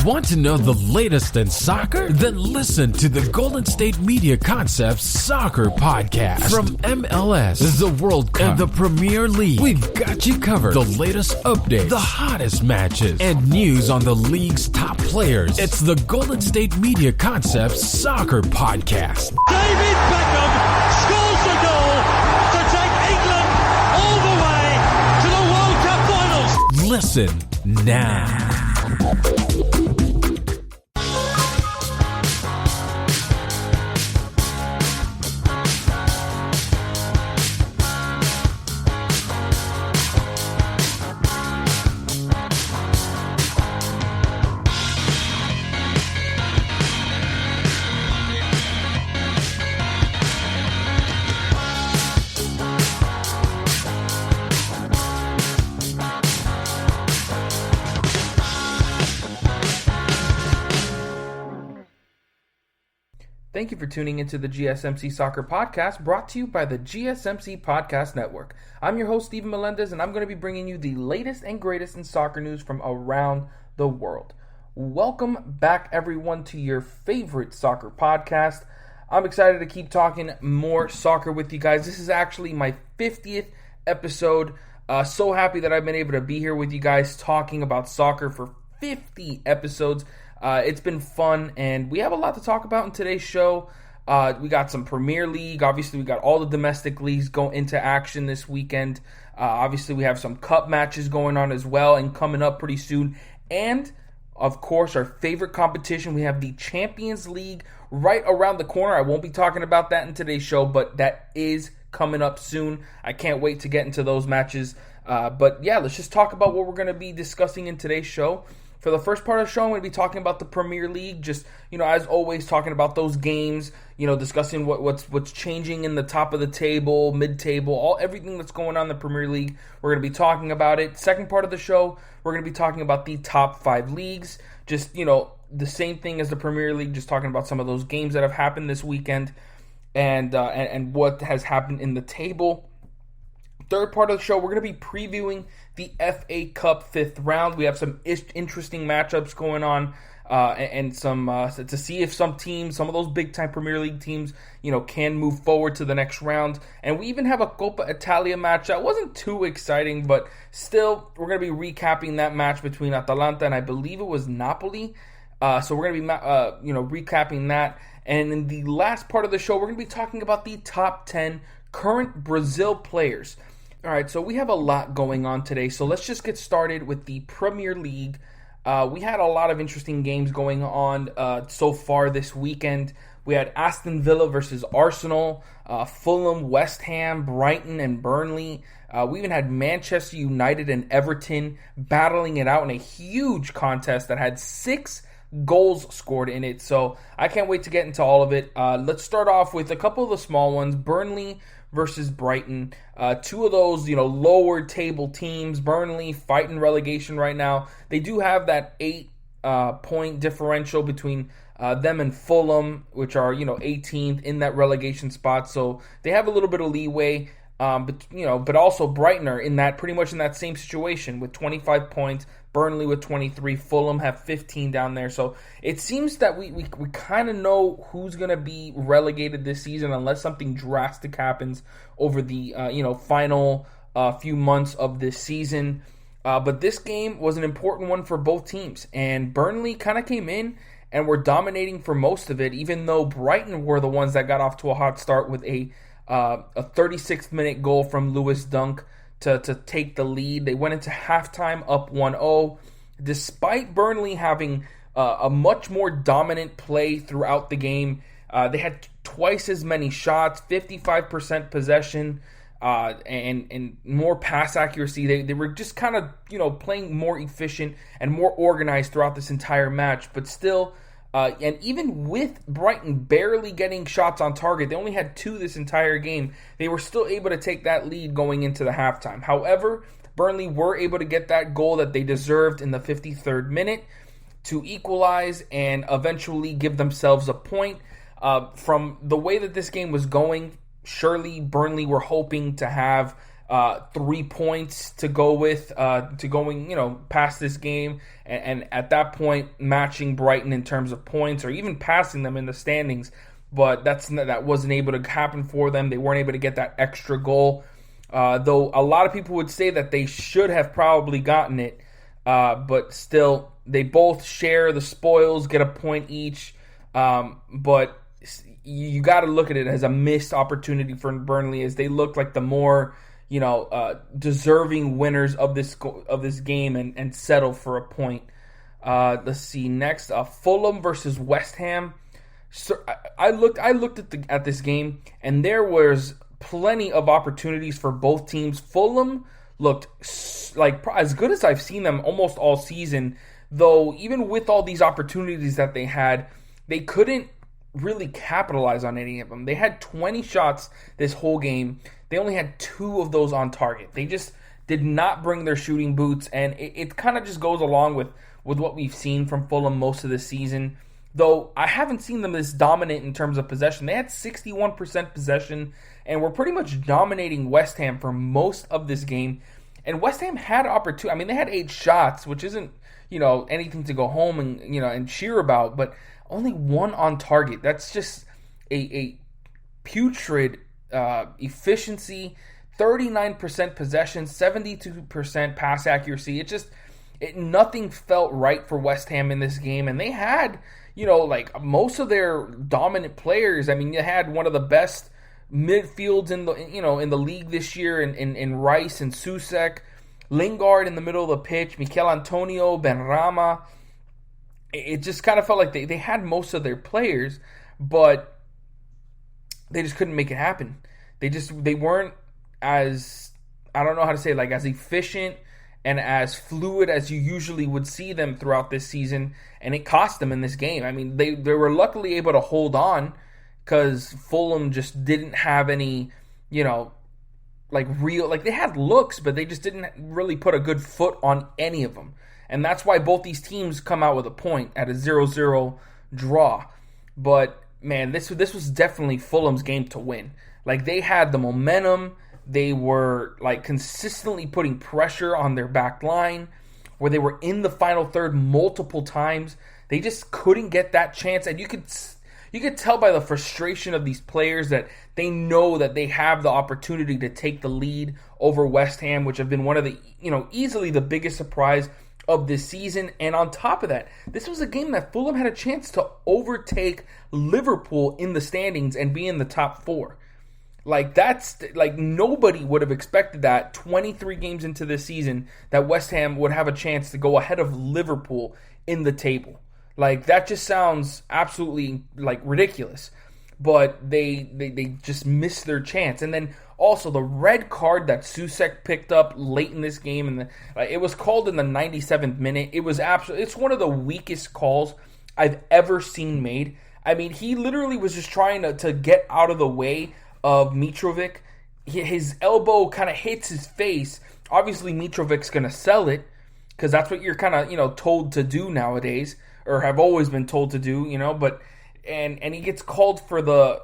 Want to know the latest in soccer? Then listen to the Golden State Media Concepts Soccer Podcast. From MLS, the World Cup, and the Premier League, we've got you covered. The latest updates, the hottest matches, and news on the league's top players. It's the Golden State Media Concepts Soccer Podcast. David Beckham scores a goal to take England all the way to the World Cup finals. Listen now. Thank you for tuning into the GSMC Soccer Podcast, brought to you by the GSMC Podcast Network. I'm your host, Steven Melendez, and I'm going to be bringing you the latest and greatest in soccer news from around the world. Welcome back, everyone, to your favorite soccer podcast. I'm excited to keep talking more soccer with you guys. This is actually my 50th episode. So happy that I've been able to be here with you guys talking about soccer for 50 episodes. It's been fun, and we have a lot to talk about in today's show. We got some Premier League. Obviously, we got all the domestic leagues going into action this weekend. Obviously, we have some cup matches going on as well and coming up pretty soon. And, of course, our favorite competition, we have the Champions League right around the corner. I won't be talking about that in today's show, but that is coming up soon. I can't wait to get into those matches. But, yeah, let's just talk about what we're going to be discussing in today's show. For the first part of the show, I'm going to be talking about the Premier League, just, as always, talking about those games, discussing what's changing in the top of the table, mid-table, everything that's going on in the Premier League. We're going to be talking about it. Second part of the show, we're going to be talking about the top 5 leagues, just, the same thing as the Premier League, just talking about some of those games that have happened this weekend and what has happened in the table. Third part of the show, we're going to be previewing the FA Cup 5th round. We have some interesting matchups going on and some to see if some of those big-time Premier League teams, can move forward to the next round. And we even have a Coppa Italia match that wasn't too exciting, but still, we're going to be recapping that match between Atalanta and I believe it was Napoli. So we're going to be, recapping that. And in the last part of the show, we're going to be talking about the top 10 current Brazil players. All right, so we have a lot going on today, so let's just get started with the Premier League. We had a lot of interesting games going on so far this weekend. We had Aston Villa versus Arsenal, Fulham, West Ham, Brighton, and Burnley. We even had Manchester United and Everton battling it out in a huge contest that had 6 goals scored in it, so I can't wait to get into all of it. Let's start off with a couple of the small ones. Burnley versus Brighton. Two of those, lower table teams. Burnley fighting relegation right now. They do have that 8-point differential between them and Fulham, which are, 18th in that relegation spot. So they have a little bit of leeway. But also Brighton are pretty much in that same situation with 25 points. Burnley with 23, Fulham have 15 down there. So it seems that we kind of know who's going to be relegated this season unless something drastic happens over the final few months of this season. But this game was an important one for both teams, and Burnley kind of came in and were dominating for most of it, even though Brighton were the ones that got off to a hot start with a 36th minute goal from Lewis Dunk to take the lead. They went into halftime up 1-0. Despite Burnley having a much more dominant play throughout the game, they had twice as many shots, 55% possession, and more pass accuracy. They were just kind of playing more efficient and more organized throughout this entire match, but still. And even with Brighton barely getting shots on target, they only had 2 this entire game, they were still able to take that lead going into the halftime. However, Burnley were able to get that goal that they deserved in the 53rd minute to equalize and eventually give themselves a point. From the way that this game was going, surely Burnley were hoping to have 3 points to go with, to going, past this game, and at that point matching Brighton in terms of points or even passing them in the standings. But that wasn't able to happen for them. They weren't able to get that extra goal. Though a lot of people would say that they should have probably gotten it. But still, they both share the spoils, get a point each. But you got to look at it as a missed opportunity for Burnley, as they look like the more deserving winners of this game and settle for a point. Let's see next, Fulham versus West Ham. So I looked at this game, and there was plenty of opportunities for both teams. Fulham looked like as good as I've seen them almost all season, though even with all these opportunities that they had, they couldn't really capitalize on any of them. They had 20 shots this whole game. They only had 2 of those on target. They just did not bring their shooting boots, and it kind of just goes along with what we've seen from Fulham most of the season. Though I haven't seen them this dominant in terms of possession. They had 61% possession and were pretty much dominating West Ham for most of this game. And West Ham had opportunity. I mean, they had 8 shots, which isn't, anything to go home and cheer about, but only 1 on target. That's just a putrid efficiency. 39% possession, 72% pass accuracy. Nothing felt right for West Ham in this game, and they had, most of their dominant players. I mean, you had one of the best midfields in the league this year in Rice and Susek, Lingard in the middle of the pitch, Mikel Antonio, Benrahma. It just kind of felt like they had most of their players, but they just couldn't make it happen. They weren't as, I don't know how to say, like as efficient and as fluid as you usually would see them throughout this season, and it cost them in this game. I mean, they were luckily able to hold on because Fulham just didn't have any, they had looks, but they just didn't really put a good foot on any of them. And that's why both these teams come out with a point at a 0-0 draw. But, man, this was definitely Fulham's game to win. Like, they had the momentum. They were, consistently putting pressure on their back line, where they were in the final third multiple times. They just couldn't get that chance. And you could tell by the frustration of these players that they know that they have the opportunity to take the lead over West Ham, which have been one of the, easily the biggest surprise of this season. And on top of that, this was a game that Fulham had a chance to overtake Liverpool in the standings and be in the top 4. Nobody would have expected that 23 games into this season that West Ham would have a chance to go ahead of Liverpool in the table. That just sounds absolutely ridiculous. But they just missed their chance. And then also the red card that Susek picked up late in this game, and it was called in the 97th minute. It's one of the weakest calls I've ever seen made. I mean, he literally was just trying to get out of the way of Mitrovic. His elbow kind of hits his face. Obviously, Mitrovic's going to sell it because that's what you're kind of, told to do nowadays, or have always been told to do, but and he gets called for the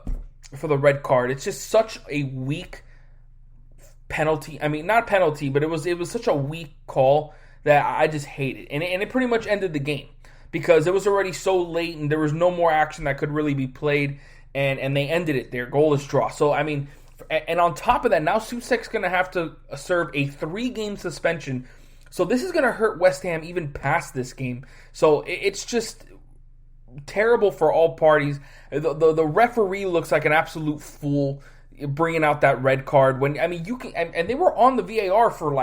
red card. It's just such a weak penalty. I mean, not penalty, but it was such a weak call that I just hate it. And it pretty much ended the game because it was already so late and there was no more action that could really be played. And they ended it there, goalless draw. So, I mean, and on top of that, now Susek's going to have to serve a 3-game suspension. So this is going to hurt West Ham even past this game. So it's just terrible for all parties. The referee looks like an absolute fool bringing out that red card. When, I mean, you can, and they were on the VAR for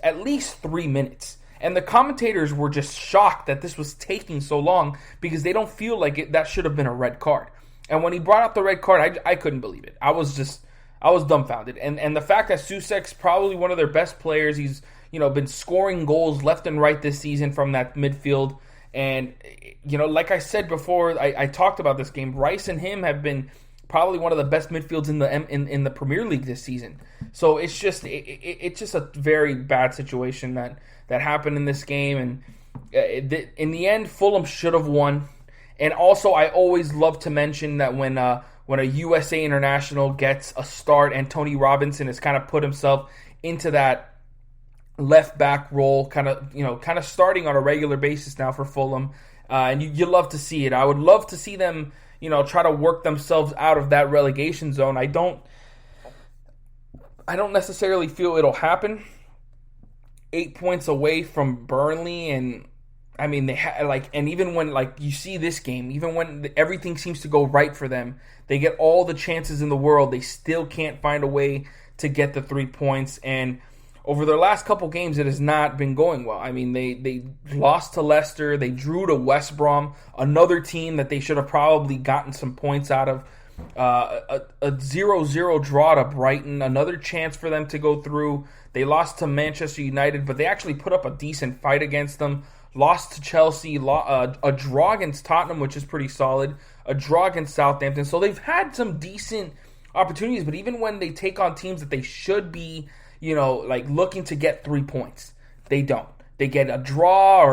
at least 3 minutes. And the commentators were just shocked that this was taking so long because they don't feel like that should have been a red card. And when he brought out the red card, I couldn't believe it. I was dumbfounded. And the fact that Susek's probably one of their best players, he's, been scoring goals left and right this season from that midfield. And, like I said before, I talked about this game, Rice and him have been probably one of the best midfields in the Premier League this season. So it's just a very bad situation that happened in this game. And in the end, Fulham should have won. And also, I always love to mention that when when a USA international gets a start, and Tony Robinson has kind of put himself into that left back role, kind of starting on a regular basis now for Fulham. And you love to see it. I would love to see them, try to work themselves out of that relegation zone. I don't necessarily feel it'll happen. 8 points away from Burnley, and I mean and even when you see this game, even when everything seems to go right for them, they get all the chances in the world, they still can't find a way to get the 3 points. And over their last couple games, it has not been going well. I mean, they lost to Leicester, they drew to West Brom, another team that they should have probably gotten some points out of. A 0-0 draw to Brighton, another chance for them to go through. They lost to Manchester United, but they actually put up a decent fight against them. Lost to Chelsea, a draw against Tottenham, which is pretty solid, a draw against Southampton. So they've had some decent opportunities, but even when they take on teams that they should be, looking to get 3 points, they don't. They get a draw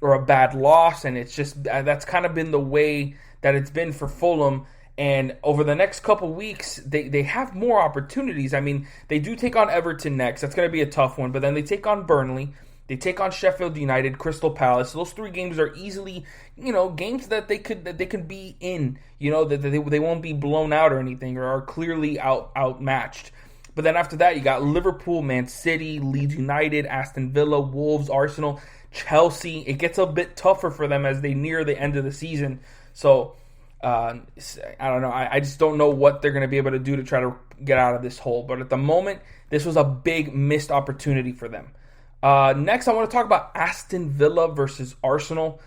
or a bad loss, and it's just that's kind of been the way that it's been for Fulham. And over the next couple weeks, they have more opportunities. I mean, they do take on Everton next. That's going to be a tough one. But then they take on Burnley. They take on Sheffield United, Crystal Palace. Those 3 games are easily, games that they could be in. That they won't be blown out or anything, or are clearly outmatched. But then after that, you got Liverpool, Man City, Leeds United, Aston Villa, Wolves, Arsenal, Chelsea. It gets a bit tougher for them as they near the end of the season. So I don't know. I just don't know what they're going to be able to do to try to get out of this hole. But at the moment, this was a big missed opportunity for them. Next, I want to talk about Aston Villa versus Arsenal.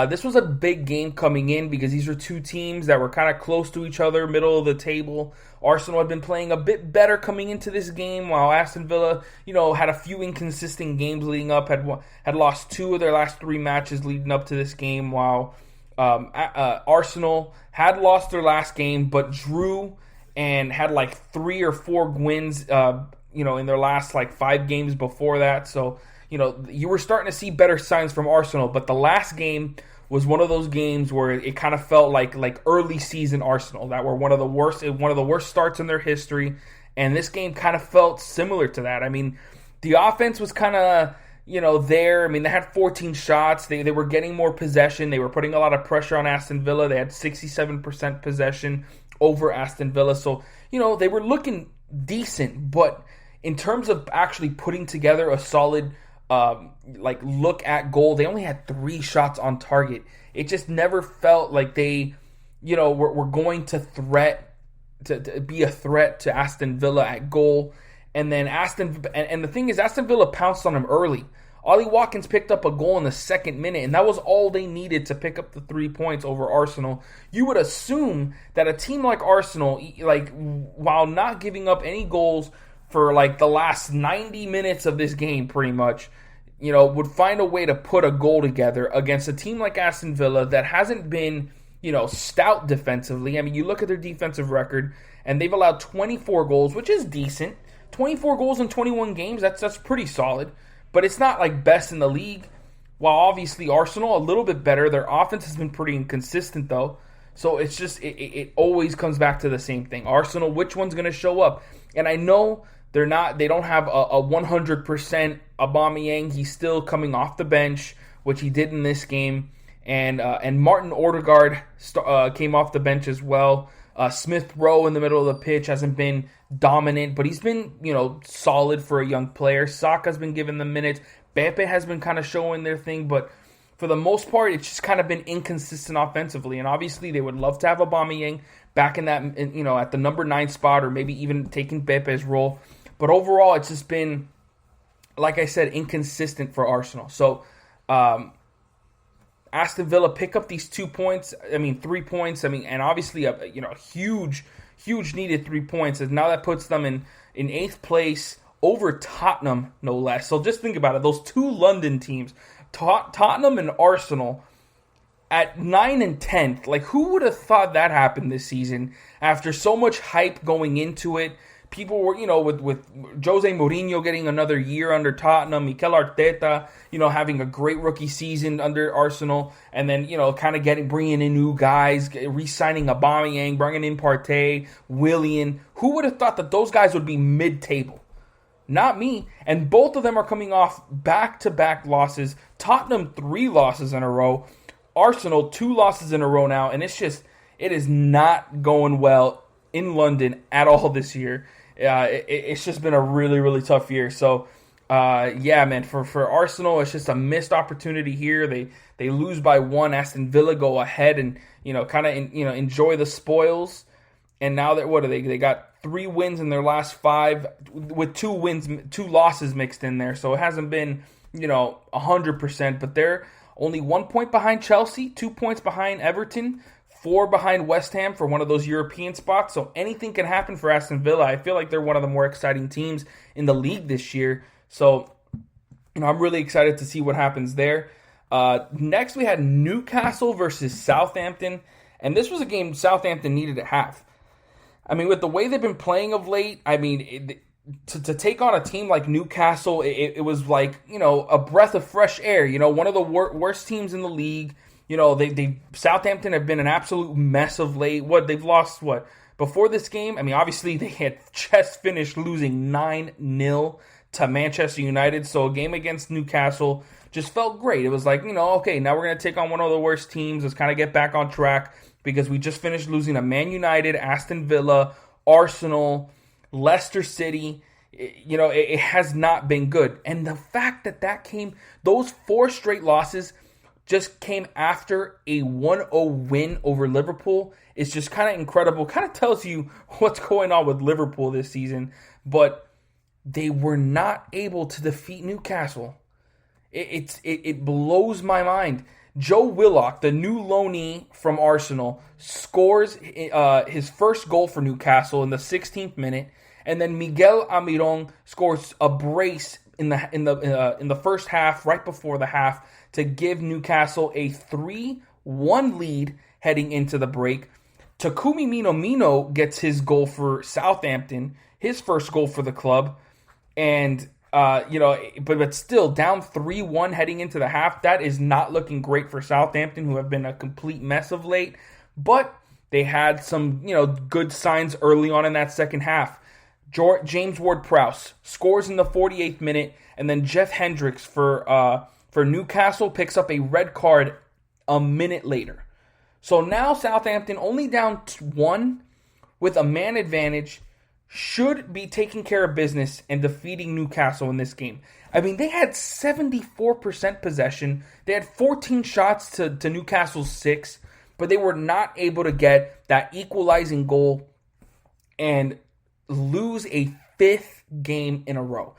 This was a big game coming in because these are two teams that were kind of close to each other, middle of the table. Arsenal had been playing a bit better coming into this game, while Aston Villa, had a few inconsistent games leading up, had lost 2 of their last 3 matches leading up to this game, while Arsenal had lost their last game but drew and had 3 or 4 wins in their last 5 games before that. So you were starting to see better signs from Arsenal, but the last game was one of those games where it kind of felt like early season Arsenal that were one of the worst starts in their history, and this game kind of felt similar to that. I mean, the offense was kind of there. I mean, they had 14 shots. They were getting more possession. They were putting a lot of pressure on Aston Villa. They had 67% possession over Aston Villa. So, they were looking decent. But in terms of actually putting together a solid look at goal, they only had 3 shots on target. It just never felt like they, were going to be a threat to Aston Villa at goal. And then and the thing is, Aston Villa pounced on them early. Ollie Watkins picked up a goal in the 2nd minute, and that was all they needed to pick up the 3 points over Arsenal. You would assume that a team like Arsenal, while not giving up any goals for the last 90 minutes of this game, pretty much, would find a way to put a goal together against a team like Aston Villa that hasn't been, stout defensively. I mean, you look at their defensive record, and they've allowed 24 goals, which is decent. 24 goals in 21 games, that's pretty solid. But it's not best in the league. While obviously Arsenal a little bit better. Their offense has been pretty inconsistent though. So it's just, it always comes back to the same thing. Arsenal, which one's going to show up? And I know they don't have a 100% Aubameyang. He's still coming off the bench, which he did in this game. And Martin Odegaard came off the bench as well. Smith Rowe in the middle of the pitch hasn't been dominant, but he's been, solid for a young player. Saka's been given the minutes. Pepe has been kind of showing their thing, but for the most part, it's just kind of been inconsistent offensively. And obviously, they would love to have Aubameyang back in that, at the number 9 spot, or maybe even taking Pepe's role. But overall, it's just been, like I said, inconsistent for Arsenal. So, Aston Villa pick up these 3 points. And obviously a huge needed 3 points. And now that puts them in 8th place over Tottenham, no less. So just think about it. Those 2 London teams, Tottenham and Arsenal, at 9 and 10th. Who would have thought that happened this season after so much hype going into it? people were, with Jose Mourinho getting another year under Tottenham, Mikel Arteta, having a great rookie season under Arsenal, and then, kind of bringing in new guys, re-signing Aubameyang, bringing in Partey, Willian. Who would have thought that those guys would be mid-table? Not me. And both of them are coming off back-to-back losses. Tottenham 3 losses in a row. Arsenal 2 losses in a row now. And it is not going well in London at all this year. It's just been a really, really tough year. So, man, for Arsenal, it's just a missed opportunity here. They lose by 1. Aston Villa go ahead and, enjoy the spoils. And now they got 3 wins in their last 5 with 2 losses mixed in there. So it hasn't been, 100%, but they're only 1 point behind Chelsea, 2 points behind Everton, 4 behind West Ham for one of those European spots. So anything can happen for Aston Villa. I feel like they're one of the more exciting teams in the league this year. So, I'm really excited to see what happens there. Next, we had Newcastle versus Southampton. And this was a game Southampton needed to have. I mean, with the way they've been playing of late, to take on a team like Newcastle, it was like, a breath of fresh air. One of the worst teams in the league. Southampton have been an absolute mess of late. They've lost before this game? I mean, obviously they had just finished losing 9-0 to Manchester United. So a game against Newcastle just felt great. It was like, okay, now we're going to take on one of the worst teams. Let's kind of get back on track. Because we just finished losing to Man United, Aston Villa, Arsenal, Leicester City. It has not been good. And the fact that those 4 straight losses just came after a 1-0 win over Liverpool is just kind of incredible. Kind of tells you what's going on with Liverpool this season. But they were not able to defeat Newcastle. It blows my mind. Joe Willock, the new loanee from Arsenal, scores his first goal for Newcastle in the 16th minute, and then Miguel Almiron scores a brace in the first half, right before the half, to give Newcastle a 3-1 lead heading into the break. Takumi Mino gets his goal for Southampton, his first goal for the club, and but still down 3-1 heading into the half. That is not looking great for Southampton, who have been a complete mess of late. But they had some, good signs early on in that second half. James Ward-Prowse scores in the 48th minute, and then Jeff Hendricks for Newcastle picks up a red card a minute later. So now Southampton only down 1 with a man advantage, should be taking care of business and defeating Newcastle in this game. I mean, they had 74% possession. They had 14 shots to Newcastle's 6, but they were not able to get that equalizing goal and lose a 5th game in a row.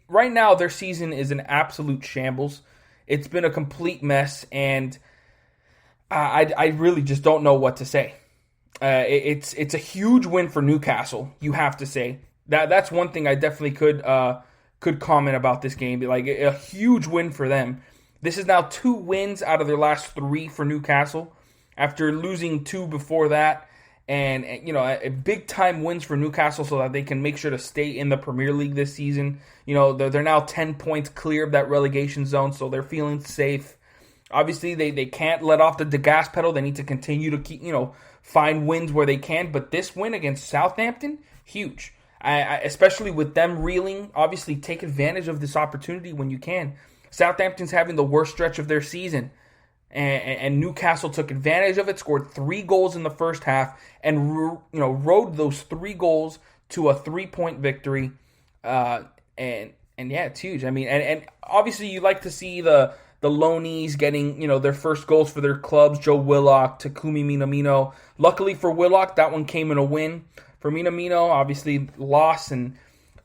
Right now their season is an absolute shambles. It's been a complete mess, and I really just don't know what to say. It's a huge win for Newcastle, you have to say. That's one thing I definitely could comment about this game. Like, a huge win for them. This is now 2 wins out of their last 3 for Newcastle, after losing 2 before that. And big time wins for Newcastle, so that they can make sure to stay in the Premier League this season. They're now 10 points clear of that relegation zone, so they're feeling safe. Obviously, they can't let off the gas pedal. They need to continue to keep, find wins where they can. But this win against Southampton, huge. Especially with them reeling, obviously take advantage of this opportunity when you can. Southampton's having the worst stretch of their season. And Newcastle took advantage of it, scored 3 goals in the first half, and rode those 3 goals to a 3-point victory. And yeah, it's huge. I mean, and obviously you like to see the loanees getting, their first goals for their clubs. Joe Willock, Takumi Minamino. Luckily for Willock, that one came in a win. For Minamino, obviously loss, and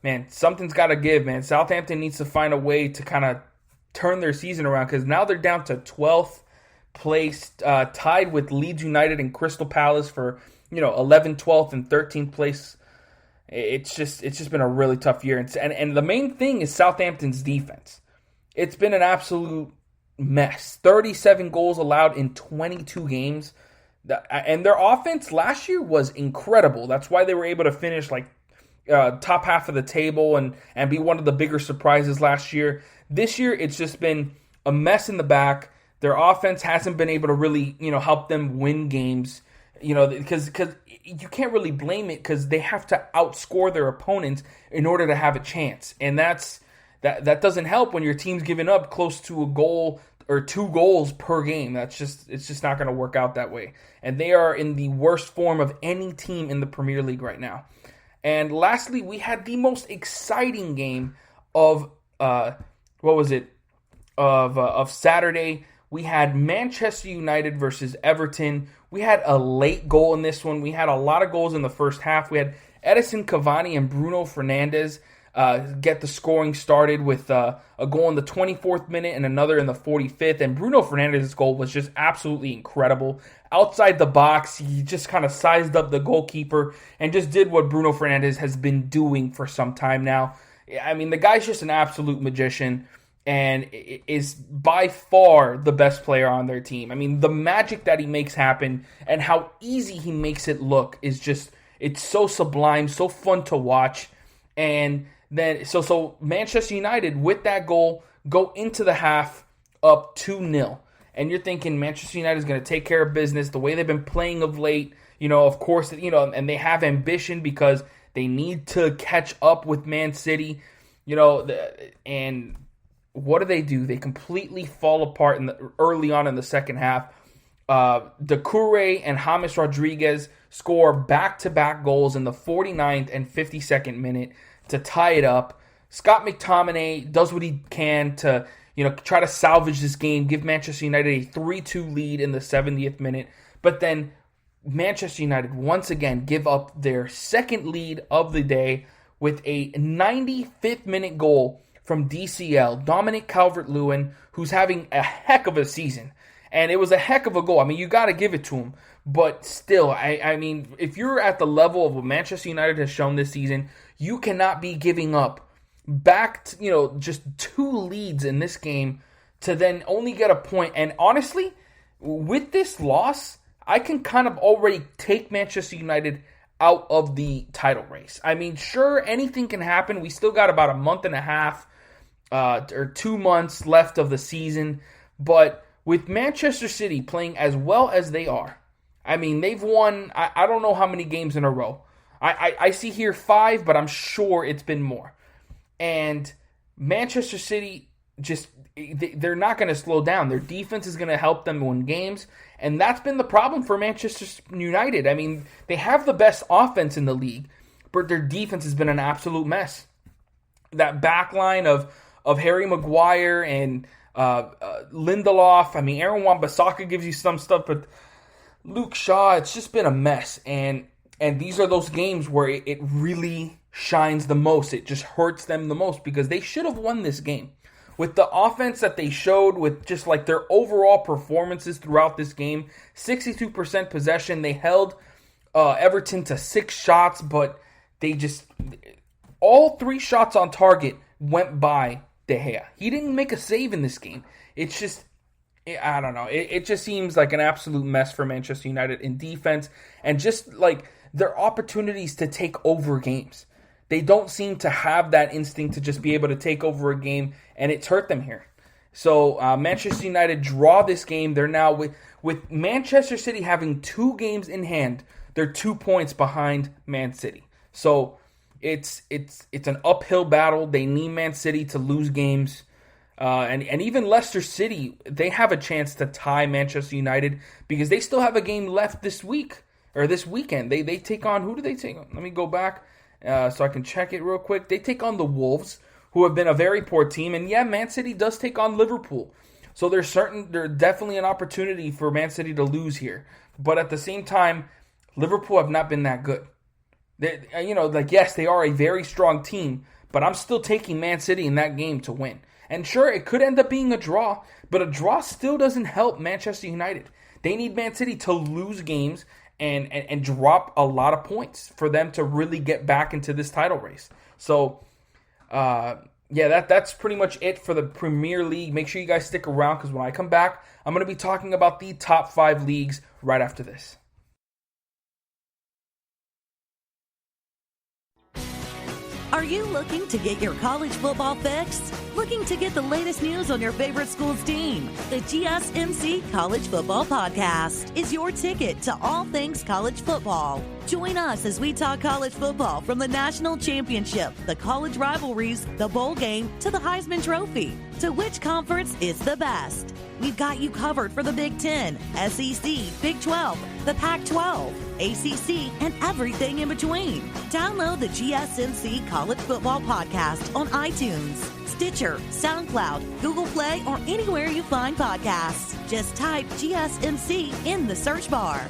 man, something's got to give, man. Southampton needs to find a way to kind of turn their season around, because now they're down to 12th place, tied with Leeds United and Crystal Palace for 11th, 12th, and 13th place. It's just been a really tough year, and the main thing is Southampton's defense. It's been an absolute mess. 37 goals allowed in 22 games. And their offense last year was incredible. That's why they were able to finish like top half of the table and be one of the bigger surprises last year. This year, it's just been a mess in the back. Their offense hasn't been able to really, help them win games, because you can't really blame it because they have to outscore their opponents in order to have a chance. And that doesn't help when your team's giving up close to a goal or 2 goals per game. It's just not going to work out that way. And they are in the worst form of any team in the Premier League right now. And lastly, we had the most exciting game of of Saturday. We had Manchester United versus Everton. We had a late goal in this one. We had a lot of goals in the first half. We had Edison Cavani and Bruno Fernandes get the scoring started with a goal in the 24th minute and another in the 45th. And Bruno Fernandes' goal was just absolutely incredible. Outside the box, he just kind of sized up the goalkeeper and just did what Bruno Fernandes has been doing for some time now. I mean, the guy's just an absolute magician and is by far the best player on their team. I mean, the magic that he makes happen and how easy he makes it look is just, it's so sublime, so fun to watch. And then, so Manchester United, with that goal, go into the half up 2-0. And you're thinking Manchester United is going to take care of business the way they've been playing of late. Of course, and they have ambition because they need to catch up with Man City. And what do? They completely fall apart early on in the second half. Doucouré and James Rodriguez score back-to-back goals in the 49th and 52nd minute to tie it up. Scott McTominay does what he can to try to salvage this game, give Manchester United a 3-2 lead in the 70th minute. But then Manchester United once again give up their second lead of the day with a 95th minute goal from DCL, Dominic Calvert-Lewin, who's having a heck of a season. And it was a heck of a goal. I mean, you got to give it to him. But still, I mean, if you're at the level of what Manchester United has shown this season, you cannot be giving up back to, just 2 leads in this game to then only get a point. And honestly, with this loss, I can kind of already take Manchester United out of the title race. I mean, sure, anything can happen. We still got about a month and a half or 2 months left of the season. But with Manchester City playing as well as they are, I mean, they've won, I don't know how many games in a row. I see here 5, but I'm sure it's been more. And Manchester City, they're not going to slow down. Their defense is going to help them win games. And that's been the problem for Manchester United. I mean, they have the best offense in the league, but their defense has been an absolute mess. That back line of Harry Maguire and Lindelof. I mean, Aaron Wan-Bissaka gives you some stuff, but Luke Shaw, it's just been a mess. And these are those games where it really shines the most. It just hurts them the most because they should have won this game. With the offense that they showed, with just like their overall performances throughout this game, 62% possession. They held Everton to 6 shots, but all 3 shots on target went by De Gea. He didn't make a save in this game. It's just, I don't know. It just seems like an absolute mess for Manchester United in defense and just like their opportunities to take over games. They don't seem to have that instinct to just be able to take over a game, and it's hurt them here. So Manchester United draw this game. They're now with Manchester City having 2 games in hand. They're 2 points behind Man City. So it's an uphill battle. They need Man City to lose games. And even Leicester City, they have a chance to tie Manchester United because they still have a game left this week or this weekend. They take on, who do they take on? Let me go back so I can check it real quick. They take on the Wolves, who have been a very poor team. And yeah, Man City does take on Liverpool. So there's definitely an opportunity for Man City to lose here. But at the same time, Liverpool have not been that good. Yes, they are a very strong team, but I'm still taking Man City in that game to win. And sure, it could end up being a draw, but a draw still doesn't help Manchester United. They need Man City to lose games and drop a lot of points for them to really get back into this title race. So, Yeah, that's pretty much it for the Premier League. Make sure you guys stick around because when I come back, I'm going to be talking about the top 5 leagues right after this. Are you looking to get your college football fix? Looking to get the latest news on your favorite school's team? The GSMC College Football Podcast is your ticket to all things college football. Join us as we talk college football from the national championship, the college rivalries, the bowl game, to the Heisman Trophy. To which conference is the best? We've got you covered for the Big Ten, SEC, Big 12, the Pac-12, ACC, and everything in between. Download the GSMC College Football Podcast on iTunes, Stitcher, SoundCloud, Google Play, or anywhere you find podcasts. Just type GSMC in the search bar.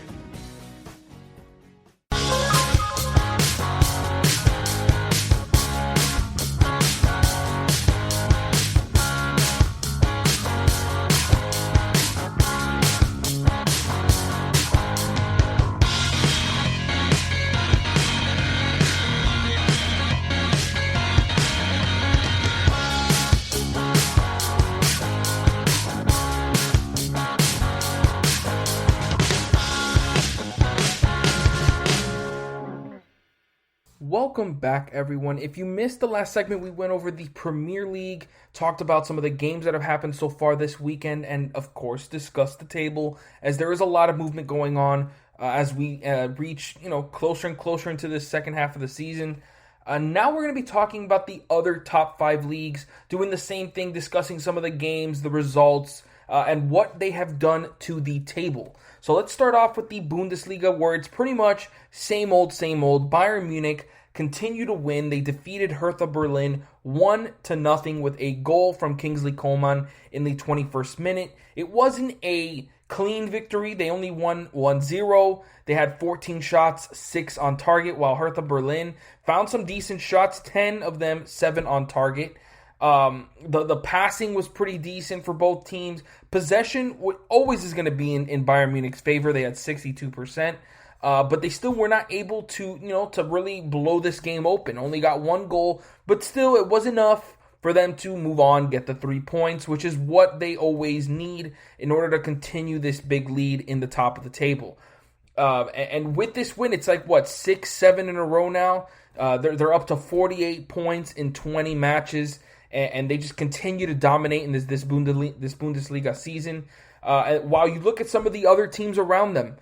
Welcome back, everyone. If you missed the last segment, we went over the Premier League, talked about some of the games that have happened so far this weekend, and of course discussed the table, as there is a lot of movement going on as we reach closer and closer into the second half of the season. Now we're going to be talking about the other top 5 leagues, doing the same thing, discussing some of the games, the results, and what they have done to the table. So let's start off with the Bundesliga, where it's pretty much same old. Bayern Munich continue to win. They defeated Hertha Berlin 1-0 with a goal from Kingsley Coman in the 21st minute. It wasn't a clean victory. They only won 1-0. They had 14 shots, 6 on target, while Hertha Berlin found some decent shots, 10 of them, 7 on target. The passing was pretty decent for both teams. Possession always is going to be in Bayern Munich's favor. They had 62%. But they still were not able to really blow this game open. Only got 1 goal, but still it was enough for them to move on, get the 3 points, which is what they always need in order to continue this big lead in the top of the table. And with this win, it's like, 6-7 in a row now? They're up to 48 points in 20 matches, and they just continue to dominate in this Bundesliga season. While you look at some of the other teams around them,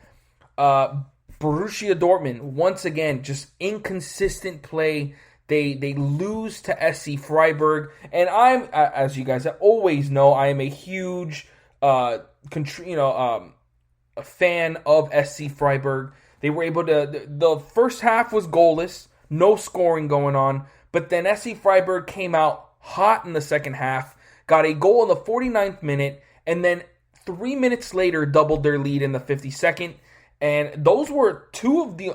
Borussia Dortmund, once again, just inconsistent play. They lose to SC Freiburg, and I'm, as you guys always know, I am a huge a fan of SC Freiburg. They were able to, the first half was goalless, no scoring going on, but then SC Freiburg came out hot in the second half, got a goal in the 49th minute, and then 3 minutes later doubled their lead in the 52nd. And those were 2 of the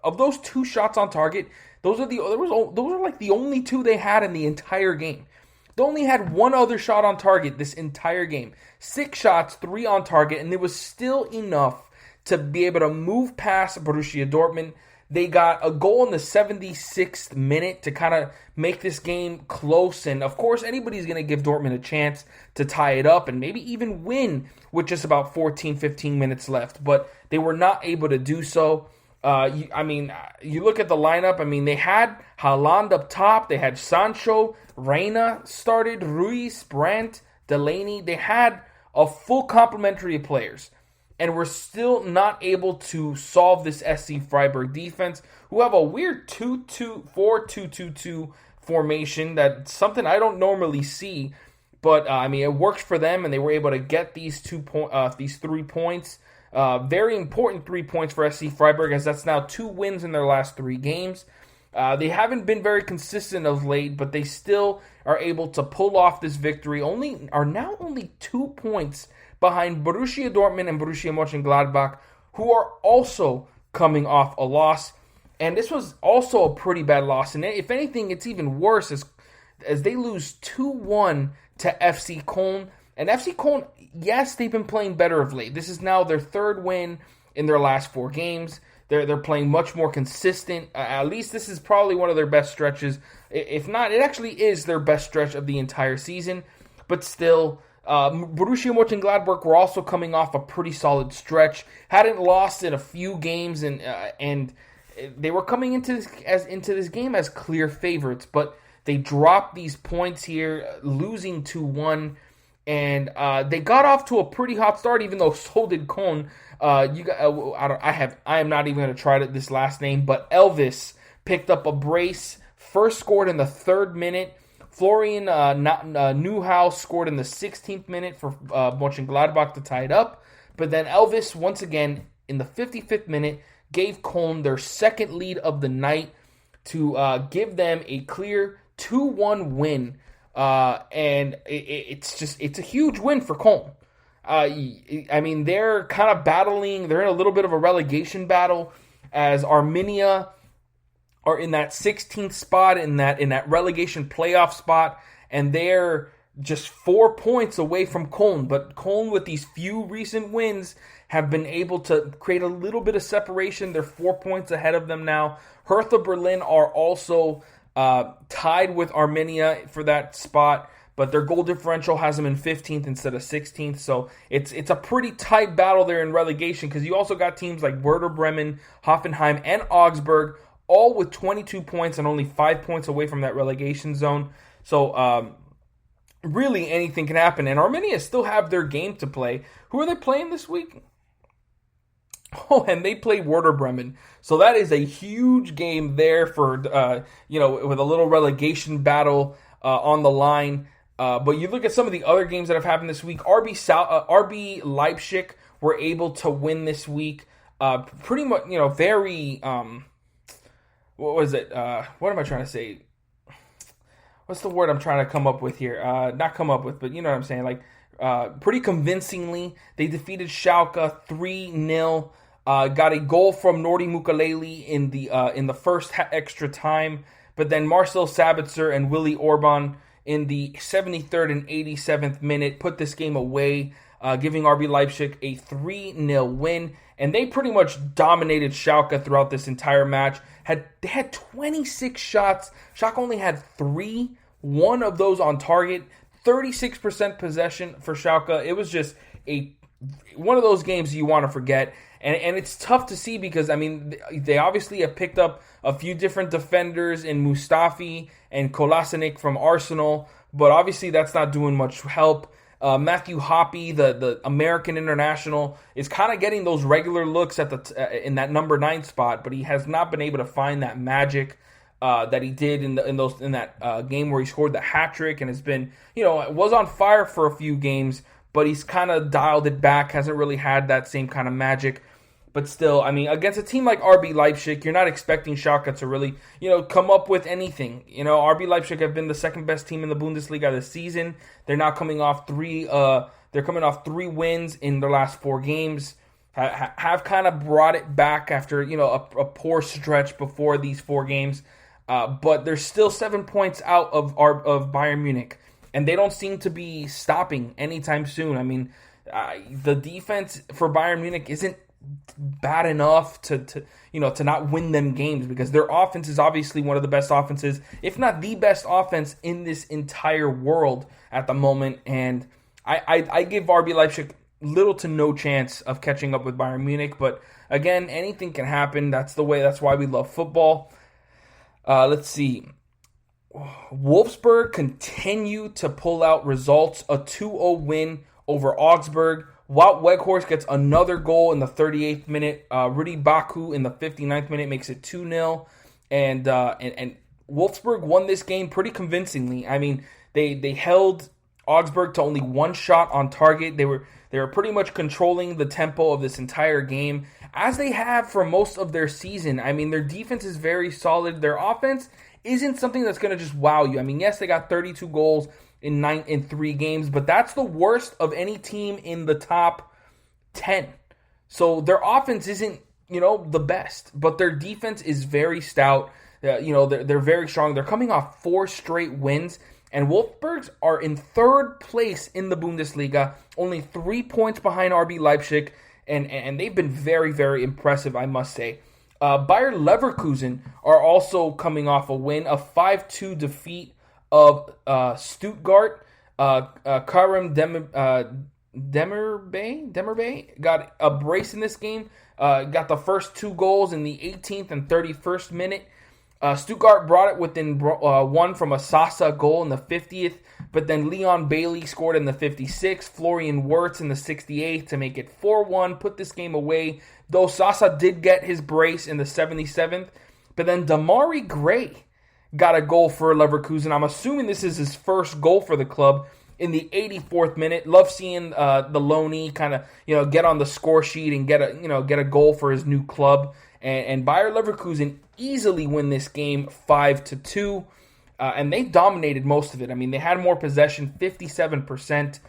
of those 2 shots on target. Those are like the only 2 they had in the entire game. They only had 1 other shot on target this entire game. 6 shots, 3 on target, and it was still enough to be able to move past Borussia Dortmund. They got a goal in the 76th minute to kind of make this game close. And, of course, anybody's going to give Dortmund a chance to tie it up and maybe even win with just about 14, 15 minutes left. But they were not able to do so. You look at the lineup. They had Haaland up top. They had Sancho, Reina started, Ruiz, Brandt, Delaney. They had a full complementary of players. And we're still not able to solve this SC Freiburg defense, who have a weird 4-2-2-2 formation. That's something I don't normally see. But, it works for them, and they were able to get these 3 points. Very important 3 points for SC Freiburg, as that's now 2 wins in their last 3 games. They haven't been very consistent of late, but they still are able to pull off this victory. Are now only 2 points behind Borussia Dortmund and Borussia Mönchengladbach, who are also coming off a loss. And this was also a pretty bad loss. And if anything, it's even worse as they lose 2-1 to FC Köln. And FC Köln, yes, they've been playing better of late. This is now their 3rd win in their last 4 games. They're playing much more consistent. At least this is probably one of their best stretches. If not, it actually is their best stretch of the entire season. But still, Borussia Mönchengladbach were also coming off a pretty solid stretch. Hadn't lost in a few games, and they were coming into this game as clear favorites. But they dropped these points here, losing 2-1. And they got off to a pretty hot start, even though so did Köln. I am not even going to try this last name, but Elvis picked up a brace. First scored in the 3rd minute. Florian Neuhaus scored in the 16th minute for Mönchengladbach to tie it up. But then Elvis, once again, in the 55th minute, gave Köln their second lead of the night to give them a clear 2-1 win. And it's a huge win for Köln. I mean, they're kind of battling. They're in a little bit of a relegation battle as Arminia are in that 16th spot in that relegation playoff spot, and they're just 4 points away from Köln. But Köln, with these few recent wins, have been able to create a little bit of separation. They're 4 points ahead of them now. Hertha Berlin are also tied with Arminia for that spot, but their goal differential has them in 15th instead of 16th. So it's a pretty tight battle there in relegation, because you also got teams like Werder Bremen, Hoffenheim, and Augsburg, all with 22 points and only 5 points away from that relegation zone. So really anything can happen. And Arminia still have their game to play. Who are they playing this week? Oh, and they play Werder Bremen. So that is a huge game there for, with a little relegation battle on the line. But you look at some of the other games that have happened this week. RB Leipzig were able to win this week. Pretty much, very, what was it? What am I trying to say? What's the word I'm trying to come up with here? Not come up with, but you know what I'm saying. Like, pretty convincingly, they defeated Schalke 3-0. Got a goal from Nordi Mukalele in the first extra time, but then Marcel Sabitzer and Willy Orban in the 73rd and 87th minute put this game away, giving RB Leipzig a 3-0 win. And they pretty much dominated Schalke throughout this entire match. They had 26 shots. Schalke only had 3, one of those on target. 36% possession for Schalke. It was just one of those games you want to forget. And it's tough to see because, I mean, they obviously have picked up a few different defenders in Mustafi and Kolasinac from Arsenal, but obviously that's not doing much help. Matthew Hoppe, the American international, is kind of getting those regular looks at in that number 9 spot, but he has not been able to find that magic that he did in that game where he scored the hat trick and has been, was on fire for a few games, but he's kind of dialed it back, hasn't really had that same kind of magic. But still, I mean, against a team like RB Leipzig, you're not expecting Schalke to really, come up with anything. RB Leipzig have been the second best team in the Bundesliga this season. They're now coming off 3 wins in their last 4 games. Have kind of brought it back after, a poor stretch before these 4 games. But they're still 7 points out of Bayern Munich. And they don't seem to be stopping anytime soon. I mean, the defense for Bayern Munich isn't bad enough to not win them games, because their offense is obviously one of the best offenses, if not the best offense in this entire world at the moment. And I give RB Leipzig little to no chance of catching up with Bayern Munich. But again, anything can happen. That's why we love football. Let's see. Wolfsburg continue to pull out results. A 2-0 win over Augsburg. Wout Weghorst gets another goal in the 38th minute. Rudy Baku in the 59th minute makes it 2-0. And Wolfsburg won this game pretty convincingly. I mean, they held Augsburg to only 1 shot on target. They were pretty much controlling the tempo of this entire game, as they have for most of their season. I mean, their defense is very solid. Their offense isn't something that's going to just wow you. I mean, yes, they got 32 goals in 3 games, but that's the worst of any team in the top 10. So their offense isn't, the best, but their defense is very stout. They're very strong. They're coming off 4 straight wins, and Wolfsburg are in 3rd place in the Bundesliga, only 3 points behind RB Leipzig, and they've been very, very impressive, I must say. Bayer Leverkusen are also coming off a win, a 5-2 defeat of Stuttgart. Karim Demirbay got a brace in this game. Got the first 2 goals in the 18th and 31st minute. Stuttgart brought it within one from a Sasa goal in the 50th, but then Leon Bailey scored in the 56th, Florian Wirtz in the 68th to make it 4-1, put this game away, though Sasa did get his brace in the 77th, but then Damari Gray got a goal for Leverkusen. I'm assuming this is his first goal for the club in the 84th minute. Love seeing the loanee kind of get on the score sheet and get a goal for his new club. And Bayer Leverkusen easily win this game 5-2, and they dominated most of it. I mean, they had more possession, 57%.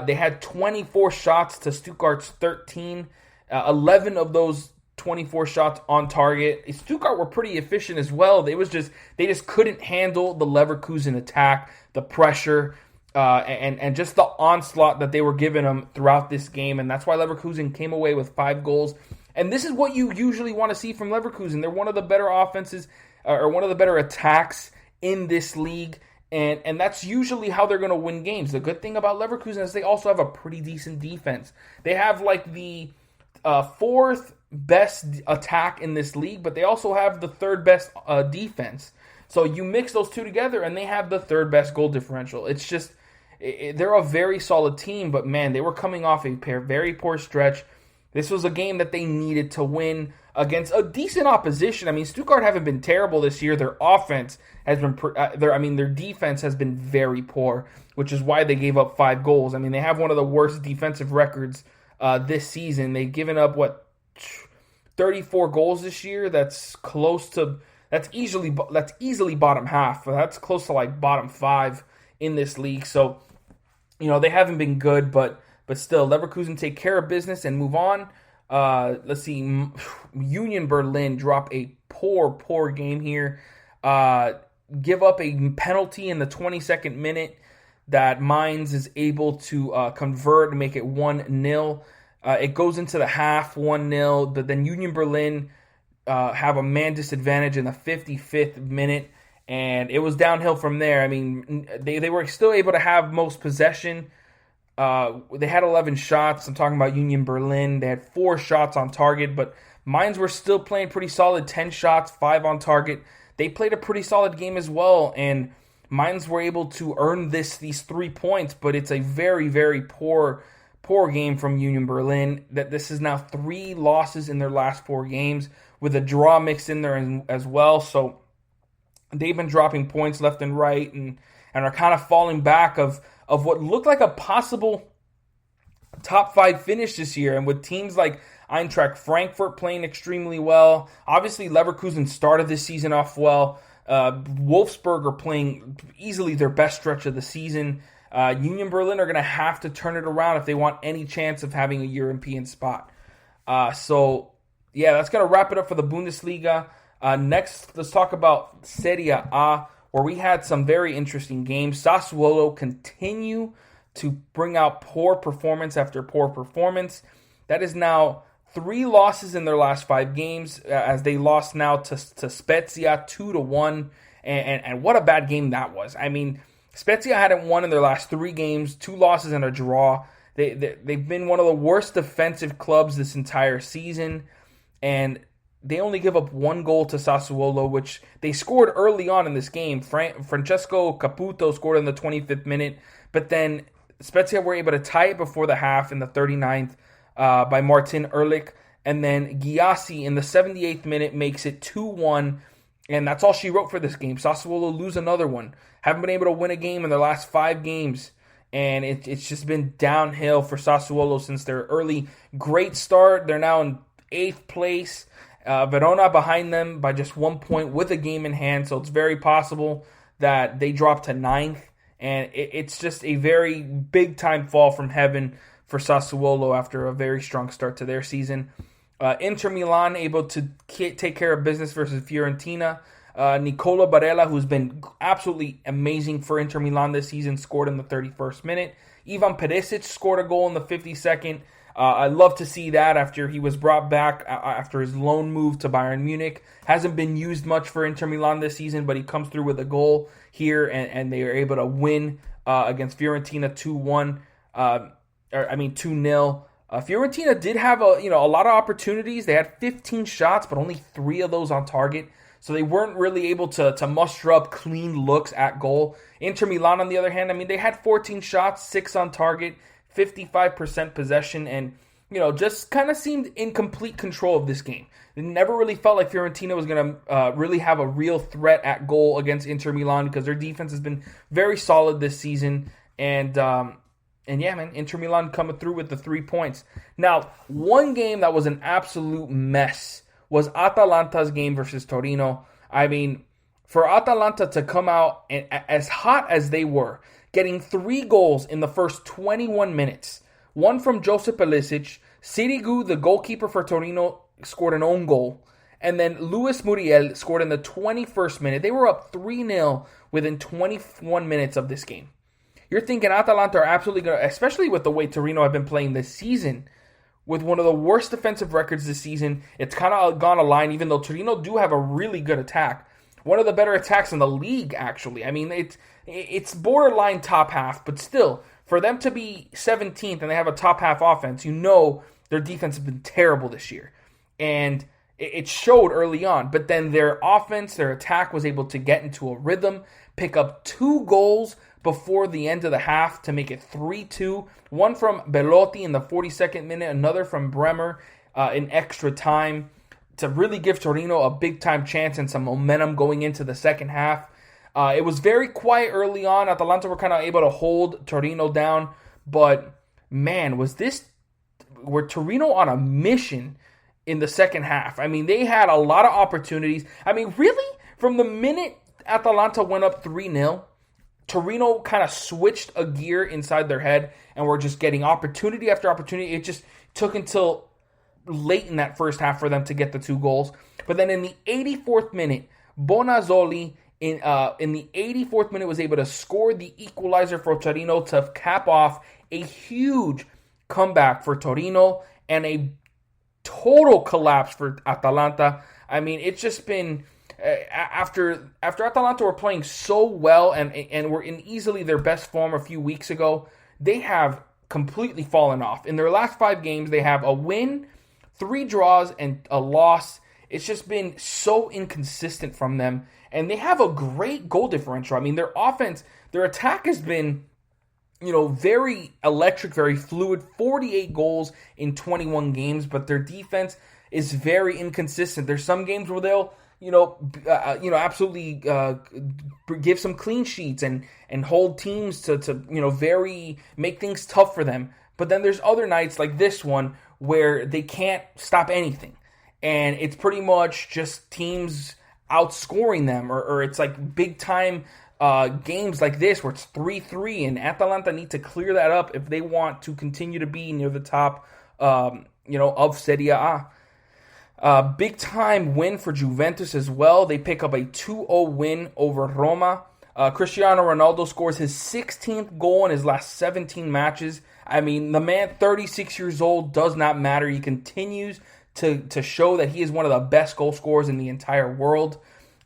They had 24 shots to Stuttgart's 13. 11 of those 24 shots on target. Stuttgart were pretty efficient as well. They just couldn't handle the Leverkusen attack, the pressure, and just the onslaught that they were giving them throughout this game. And that's why Leverkusen came away with 5 goals. And this is what you usually want to see from Leverkusen. They're one of the better offenses, or one of the better attacks in this league. And that's usually how they're going to win games. The good thing about Leverkusen is they also have a pretty decent defense. They have like the 4th best attack in this league, but they also have the 3rd best defense. So you mix those two together, and they have the 3rd best goal differential. It's just, they're a very solid team, but man, they were coming off a very poor stretch. This was a game that they needed to win against a decent opposition. I mean, Stuttgart haven't been terrible this year. Their offense has been, their defense has been very poor, which is why they gave up 5 goals. I mean, they have one of the worst defensive records this season. They've given up 34 goals this year. That's easily bottom half. That's close to like bottom 5 in this league. So, they haven't been good, but still, Leverkusen take care of business and move on. Let's see. Union Berlin drop a poor game here. Give up a penalty in the 22nd minute that Mainz is able to convert and make it 1-0. It goes into the half 1-0, but then Union Berlin have a man disadvantage in the 55th minute, and it was downhill from there. I mean, they were still able to have most possession. They had 11 shots. I'm talking about Union Berlin. They had 4 shots on target, but Mainz were still playing pretty solid. 10 shots, 5 on target. They played a pretty solid game as well, and Mainz were able to earn these 3 points, but it's a very, very poor game from Union Berlin. That this is now 3 losses in their last 4 games, with a draw mixed in there as well. So they've been dropping points left and right, and are kind of falling back of what looked like a possible top 5 finish this year. And with teams like Eintracht Frankfurt playing extremely well, obviously Leverkusen started this season off well. Wolfsburg are playing easily their best stretch of the season. Union Berlin are going to have to turn it around if they want any chance of having a European spot. So, that's going to wrap it up for the Bundesliga. Next, let's talk about Serie A, where we had some very interesting games. Sassuolo continue to bring out poor performance after poor performance. That is now 3 losses in their last 5 games, as they lost now to Spezia 2-1. And what a bad game that was. I mean, Spezia hadn't won in their last 3 games, 2 losses and a draw. They've been one of the worst defensive clubs this entire season, and they only give up 1 goal to Sassuolo, which they scored early on in this game. Francesco Caputo scored in the 25th minute, but then Spezia were able to tie it before the half in the 39th by Martin Ehrlich, and then Giassi in the 78th minute makes it 2-1, and that's all she wrote for this game. Sassuolo lose another one. Haven't been able to win a game in their last 5 games, and it's just been downhill for Sassuolo since their early great start. They're now in 8th place. Verona behind them by just 1 point with a game in hand, so it's very possible that they drop to 9th, and it's just a very big-time fall from heaven for Sassuolo after a very strong start to their season. Inter Milan able to take care of business versus Fiorentina. Nicola Barella, who's been absolutely amazing for Inter Milan this season, scored in the 31st minute. Ivan Perisic scored a goal in the 52nd. I love to see that after he was brought back after his loan move to Bayern Munich. Hasn't been used much for Inter Milan this season, but he comes through with a goal here, and they are able to win against Fiorentina 2-1. 2-0. Fiorentina did have a lot of opportunities. They had 15 shots, but only 3 of those on target. So they weren't really able to muster up clean looks at goal. Inter Milan, on the other hand, they had 14 shots, 6 on target, 55% possession, and just kind of seemed in complete control of this game. It never really felt like Fiorentina was going to really have a real threat at goal against Inter Milan because their defense has been very solid this season. And yeah, man, Inter Milan coming through with the 3 points. Now, one game that was an absolute mess was Atalanta's game versus Torino. For Atalanta to come out and, as hot as they were, getting 3 goals in the first 21 minutes. One from Josip Ilicic. Sirigu, the goalkeeper for Torino, scored an own goal. And then Luis Muriel scored in the 21st minute. They were up 3-0 within 21 minutes of this game. You're thinking Atalanta are absolutely going to, especially with the way Torino have been playing this season, with one of the worst defensive records this season. It's kind of gone a line, even though Torino do have a really good attack. One of the better attacks in the league, actually. It's borderline top half, but still, for them to be 17th and they have a top half offense, their defense has been terrible this year. And it showed early on. But then their offense, their attack was able to get into a rhythm, pick up 2 goals before the end of the half to make it 3-2. One from Belotti in the 42nd minute, another from Bremer in extra time to really give Torino a big-time chance and some momentum going into the second half. It was very quiet early on. Atalanta were kind of able to hold Torino down. But, man, were Torino on a mission in the second half? They had a lot of opportunities. Really, from the minute Atalanta went up 3-0, Torino kind of switched a gear inside their head and were just getting opportunity after opportunity. It just took until late in that first half for them to get the 2 goals. But then in the 84th minute, Bonazzoli in the 84th minute was able to score the equalizer for Torino to cap off a huge comeback for Torino and a total collapse for Atalanta. It's just been after Atalanta were playing so well and were in easily their best form a few weeks ago, they have completely fallen off. In their last 5 games, they have a win, 3 draws, and a loss. It's just been so inconsistent from them. And they have a great goal differential. Their offense, their attack has been, very electric, very fluid. 48 goals in 21 games, but their defense is very inconsistent. There's some games where they'll, absolutely give some clean sheets and hold teams to very make things tough for them. But then there's other nights like this one where they can't stop anything, and it's pretty much just teams outscoring them, or it's like big time games like this where it's 3-3, and Atalanta need to clear that up if they want to continue to be near the top, of Serie A. Big time win for Juventus as well. They pick up a 2-0 win over Roma. Cristiano Ronaldo scores his 16th goal in his last 17 matches. The man, 36 years old, does not matter. He continues to show that he is one of the best goal scorers in the entire world.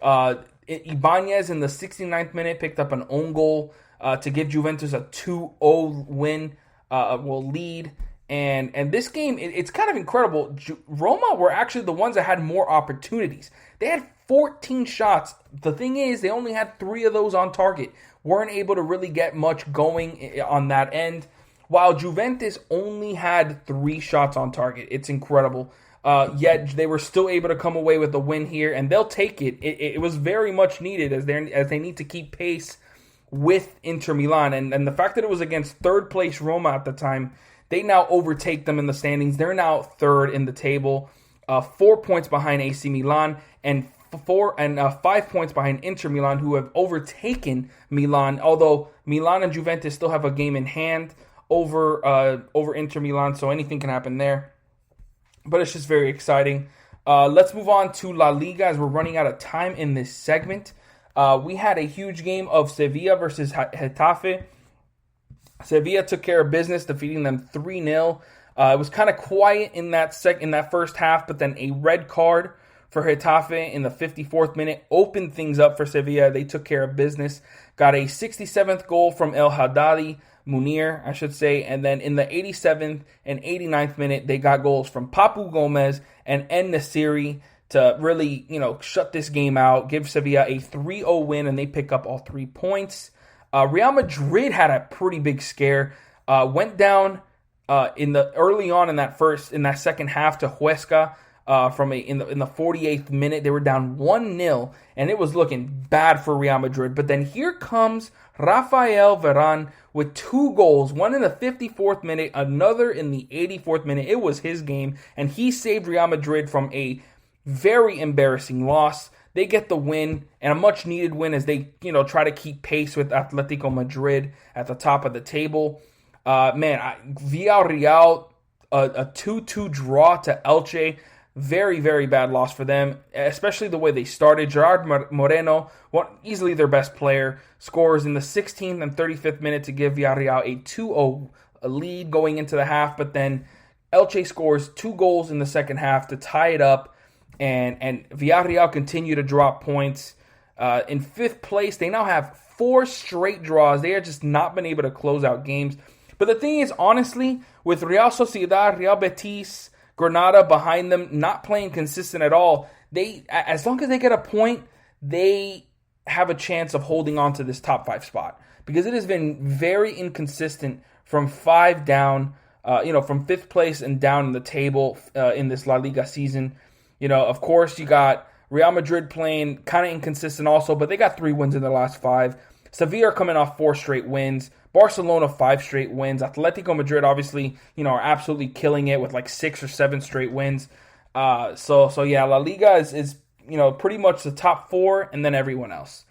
Ibanez in the 69th minute picked up an own goal to give Juventus a 2-0 win, lead. And this game, it's kind of incredible. Roma were actually the ones that had more opportunities. They had 14 shots. The thing is, they only had 3 of those on target. Weren't able to really get much going on that end. While Juventus only had 3 shots on target. It's incredible. Yet they were still able to come away with the win here, and they'll take it. It was very much needed as they need to keep pace with Inter Milan. And the fact that it was against third place Roma at the time, they now overtake them in the standings. They're now third in the table, 4 points behind AC Milan, and 5 points behind Inter Milan, who have overtaken Milan. Although Milan and Juventus still have a game in hand over Inter Milan, so anything can happen there. But it's just very exciting. Let's move on to La Liga as we're running out of time in this segment. We had a huge game of Sevilla versus Getafe. Sevilla took care of business, defeating them 3-0. It was kind of quiet in that first half, but then a red card for Getafe in the 54th minute opened things up for Sevilla. They took care of business. Got a 67th goal from El Haddadi, Munir, I should say. And then in the 87th and 89th minute, they got goals from Papu Gomez and En Nesyri to really, shut this game out, give Sevilla a 3-0 win, and they pick up all 3 points. Real Madrid had a pretty big scare. Went down early on in that second half to Huesca. In the 48th minute, they were down 1-0, and it was looking bad for Real Madrid. But then here comes Rafael Varane with 2 goals, one in the 54th minute, another in the 84th minute. It was his game, and he saved Real Madrid from a very embarrassing loss. They get the win, and a much-needed win as they, try to keep pace with Atletico Madrid at the top of the table. Villarreal, a 2-2 draw to Elche. Very, very bad loss for them, especially the way they started. Gerard Moreno, easily their best player, scores in the 16th and 35th minute to give Villarreal a 2-0 lead going into the half. But then Elche scores 2 goals in the second half to tie it up, and Villarreal continue to drop points. In 5th place, they now have 4 straight draws. They have just not been able to close out games. But the thing is, honestly, with Real Sociedad, Real Betis, Granada behind them, not playing consistent at all, as long as they get a point, they have a chance of holding on to this top 5 spot. Because it has been very inconsistent from 5 down, from 5th place and down in the table in this La Liga season. Of course, you got Real Madrid playing kind of inconsistent also, but they got 3 wins in their last 5. Sevilla are coming off 4 straight wins. Barcelona 5 straight wins. Atletico Madrid obviously, are absolutely killing it with like 6 or 7 straight wins. So yeah, La Liga is pretty much the top 4 and then everyone else.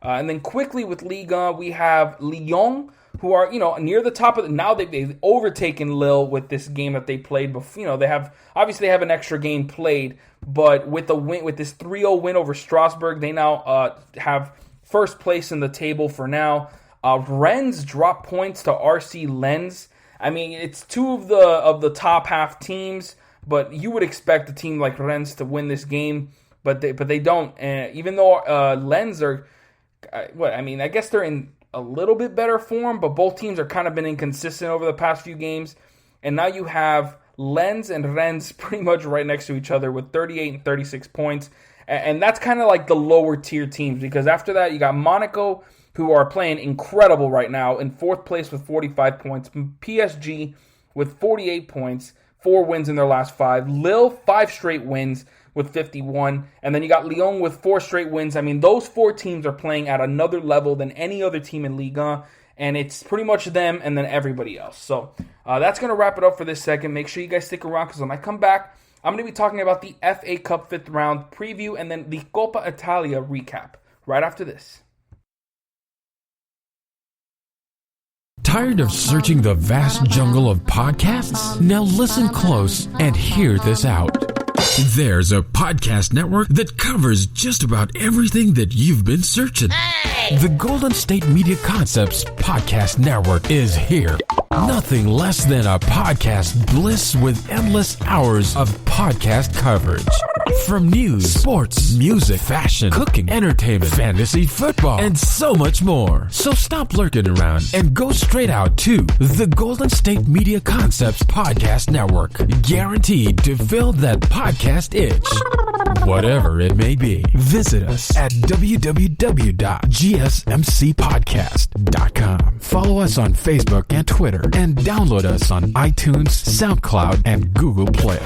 And then quickly with Liga, we have Lyon, who are near the top of now they've overtaken Lille with this game that they played. Before, they have an extra game played, but with this 3-0 win over Strasbourg, they now have first place in the table for now. Rennes drop points to RC Lens. I mean, it's 2 of the top half teams, but you would expect a team like Rennes to win this game, but they don't. And even though Lens are, I guess they're in a little bit better form, but both teams are kind of been inconsistent over the past few games. And now you have Lens and Rennes pretty much right next to each other with 38 and 36 points. And that's kind of like the lower tier teams, because after that you got Monaco, who are playing incredible right now, in 4th place with 45 points. PSG with 48 points, 4 wins in their last 5. Lille, 5 straight wins with 51. And then you got Lyon with 4 straight wins. I mean, those 4 teams are playing at another level than any other team in Liga. And it's pretty much them and then everybody else. So that's going to wrap it up for this segment. Make sure you guys stick around, because when I come back, I'm going to be talking about the FA Cup 5th round preview and then the Coppa Italia recap right after this. Tired of searching the vast jungle of podcasts? Now listen close and hear this out. There's a podcast network that covers just about everything that you've been searching. Hey! The Golden State Media Concepts Podcast Network is here. Nothing less than a podcast bliss with endless hours of podcast coverage. From news, sports, music, fashion, cooking, entertainment, fantasy, football, and so much more. So stop lurking around and go straight out to the Golden State Media Concepts Podcast Network. Guaranteed to fill that podcast itch. Whatever it may be. Visit us at www.gsmcpodcast.com. Follow us on Facebook and Twitter, and download us on iTunes, SoundCloud, and Google Play.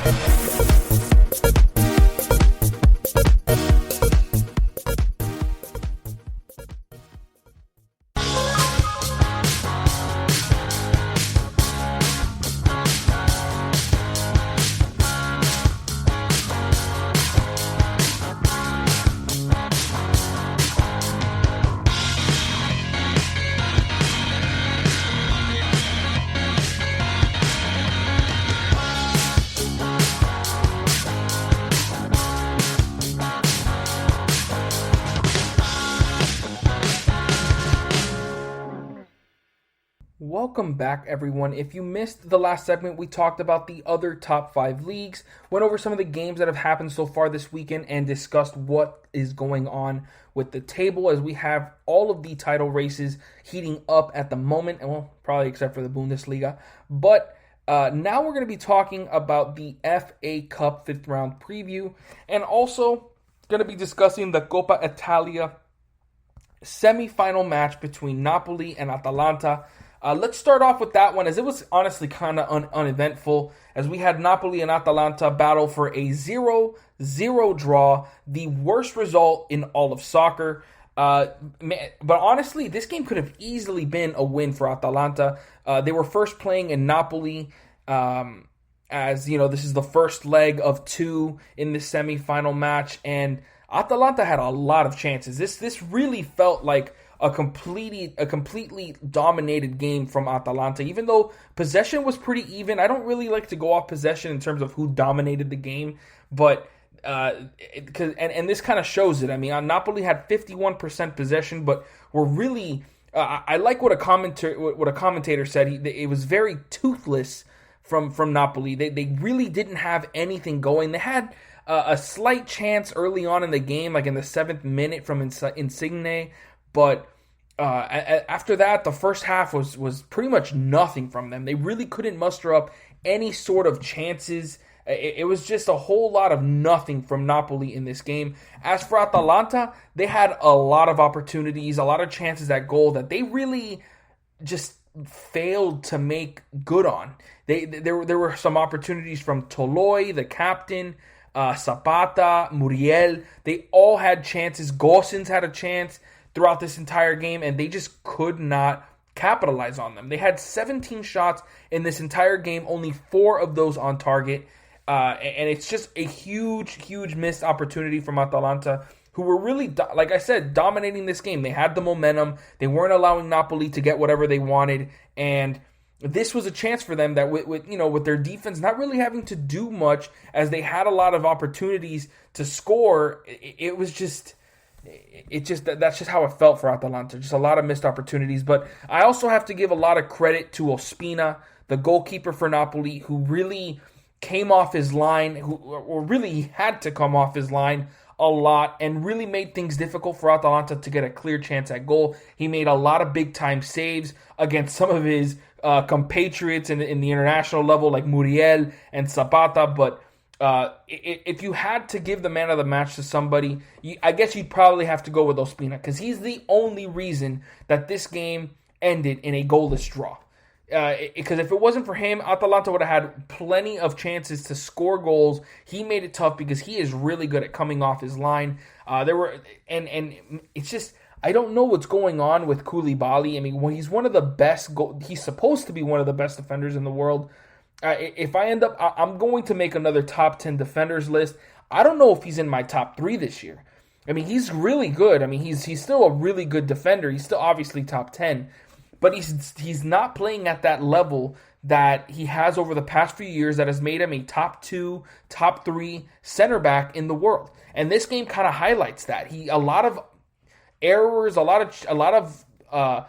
welcome back, everyone. If you missed the last segment, we talked about the other top 5 leagues, went over some of the games that have happened so far this weekend, and discussed what is going on with the table as we have all of the title races heating up at the moment, and well, probably except for the Bundesliga. But now we're going to be talking about the FA Cup 5th round preview, and also going to be discussing the Coppa Italia semi-final match between Napoli and Atalanta. Let's start off with that one, as it was honestly kind of uneventful, as we had Napoli and Atalanta battle for a 0-0 draw, the worst result in all of soccer. But honestly, this game could have easily been a win for Atalanta. They were first playing in Napoli, as you know, this is the first leg of 2 in this semi-final match, and Atalanta had a lot of chances. This really felt like a completely dominated game from Atalanta. Even though possession was pretty even, I don't really like to go off possession in terms of who dominated the game, but this kind of shows it. I mean, Napoli had 51% possession, but were really I like what a commentator said. It was very toothless from Napoli. They really didn't have anything going. They had a slight chance early on in the game, like in the 7th minute from Insigne, but after that, the first half was pretty much nothing from them. They really couldn't muster up any sort of chances. It was just a whole lot of nothing from Napoli in this game. As for Atalanta, they had a lot of opportunities, a lot of chances at goal that they really just failed to make good on. There were some opportunities from Toloi, the captain, Zapata, Muriel. They all had chances. Gosens had a chance throughout this entire game, and they just could not capitalize on them. They had 17 shots in this entire game, only 4 of those on target, and it's just a huge missed opportunity from Atalanta, who were really, like I said, dominating this game. They had the momentum. They weren't allowing Napoli to get whatever they wanted, and this was a chance for them that with their defense not really having to do much, as they had a lot of opportunities to score. That's just how it felt for Atalanta. Just a lot of missed opportunities. But I also have to give a lot of credit to Ospina, the goalkeeper for Napoli, who really came off his line, or really had to come off his line a lot, and really made things difficult for Atalanta to get a clear chance at goal. He made a lot of big-time saves against some of his compatriots in the international level, like Muriel and Zapata. But if you had to give the man of the match to somebody, I guess you'd probably have to go with Ospina, because he's the only reason that this game ended in a goalless draw. Because if it wasn't for him, Atalanta would have had plenty of chances to score goals. He made it tough because he is really good at coming off his line. It's just, I don't know what's going on with Koulibaly. I mean, when he's one of the best, he's supposed to be one of the best defenders in the world. If I end up, I'm going to make another top 10 defenders list. I don't know if he's in my top 3 this year. I mean, he's really good. I mean, he's still a really good defender. He's still obviously top 10. But he's not playing at that level that he has over the past few years that has made him a top 2, top 3 center back in the world. And this game kind of highlights that. A lot of errors, a lot of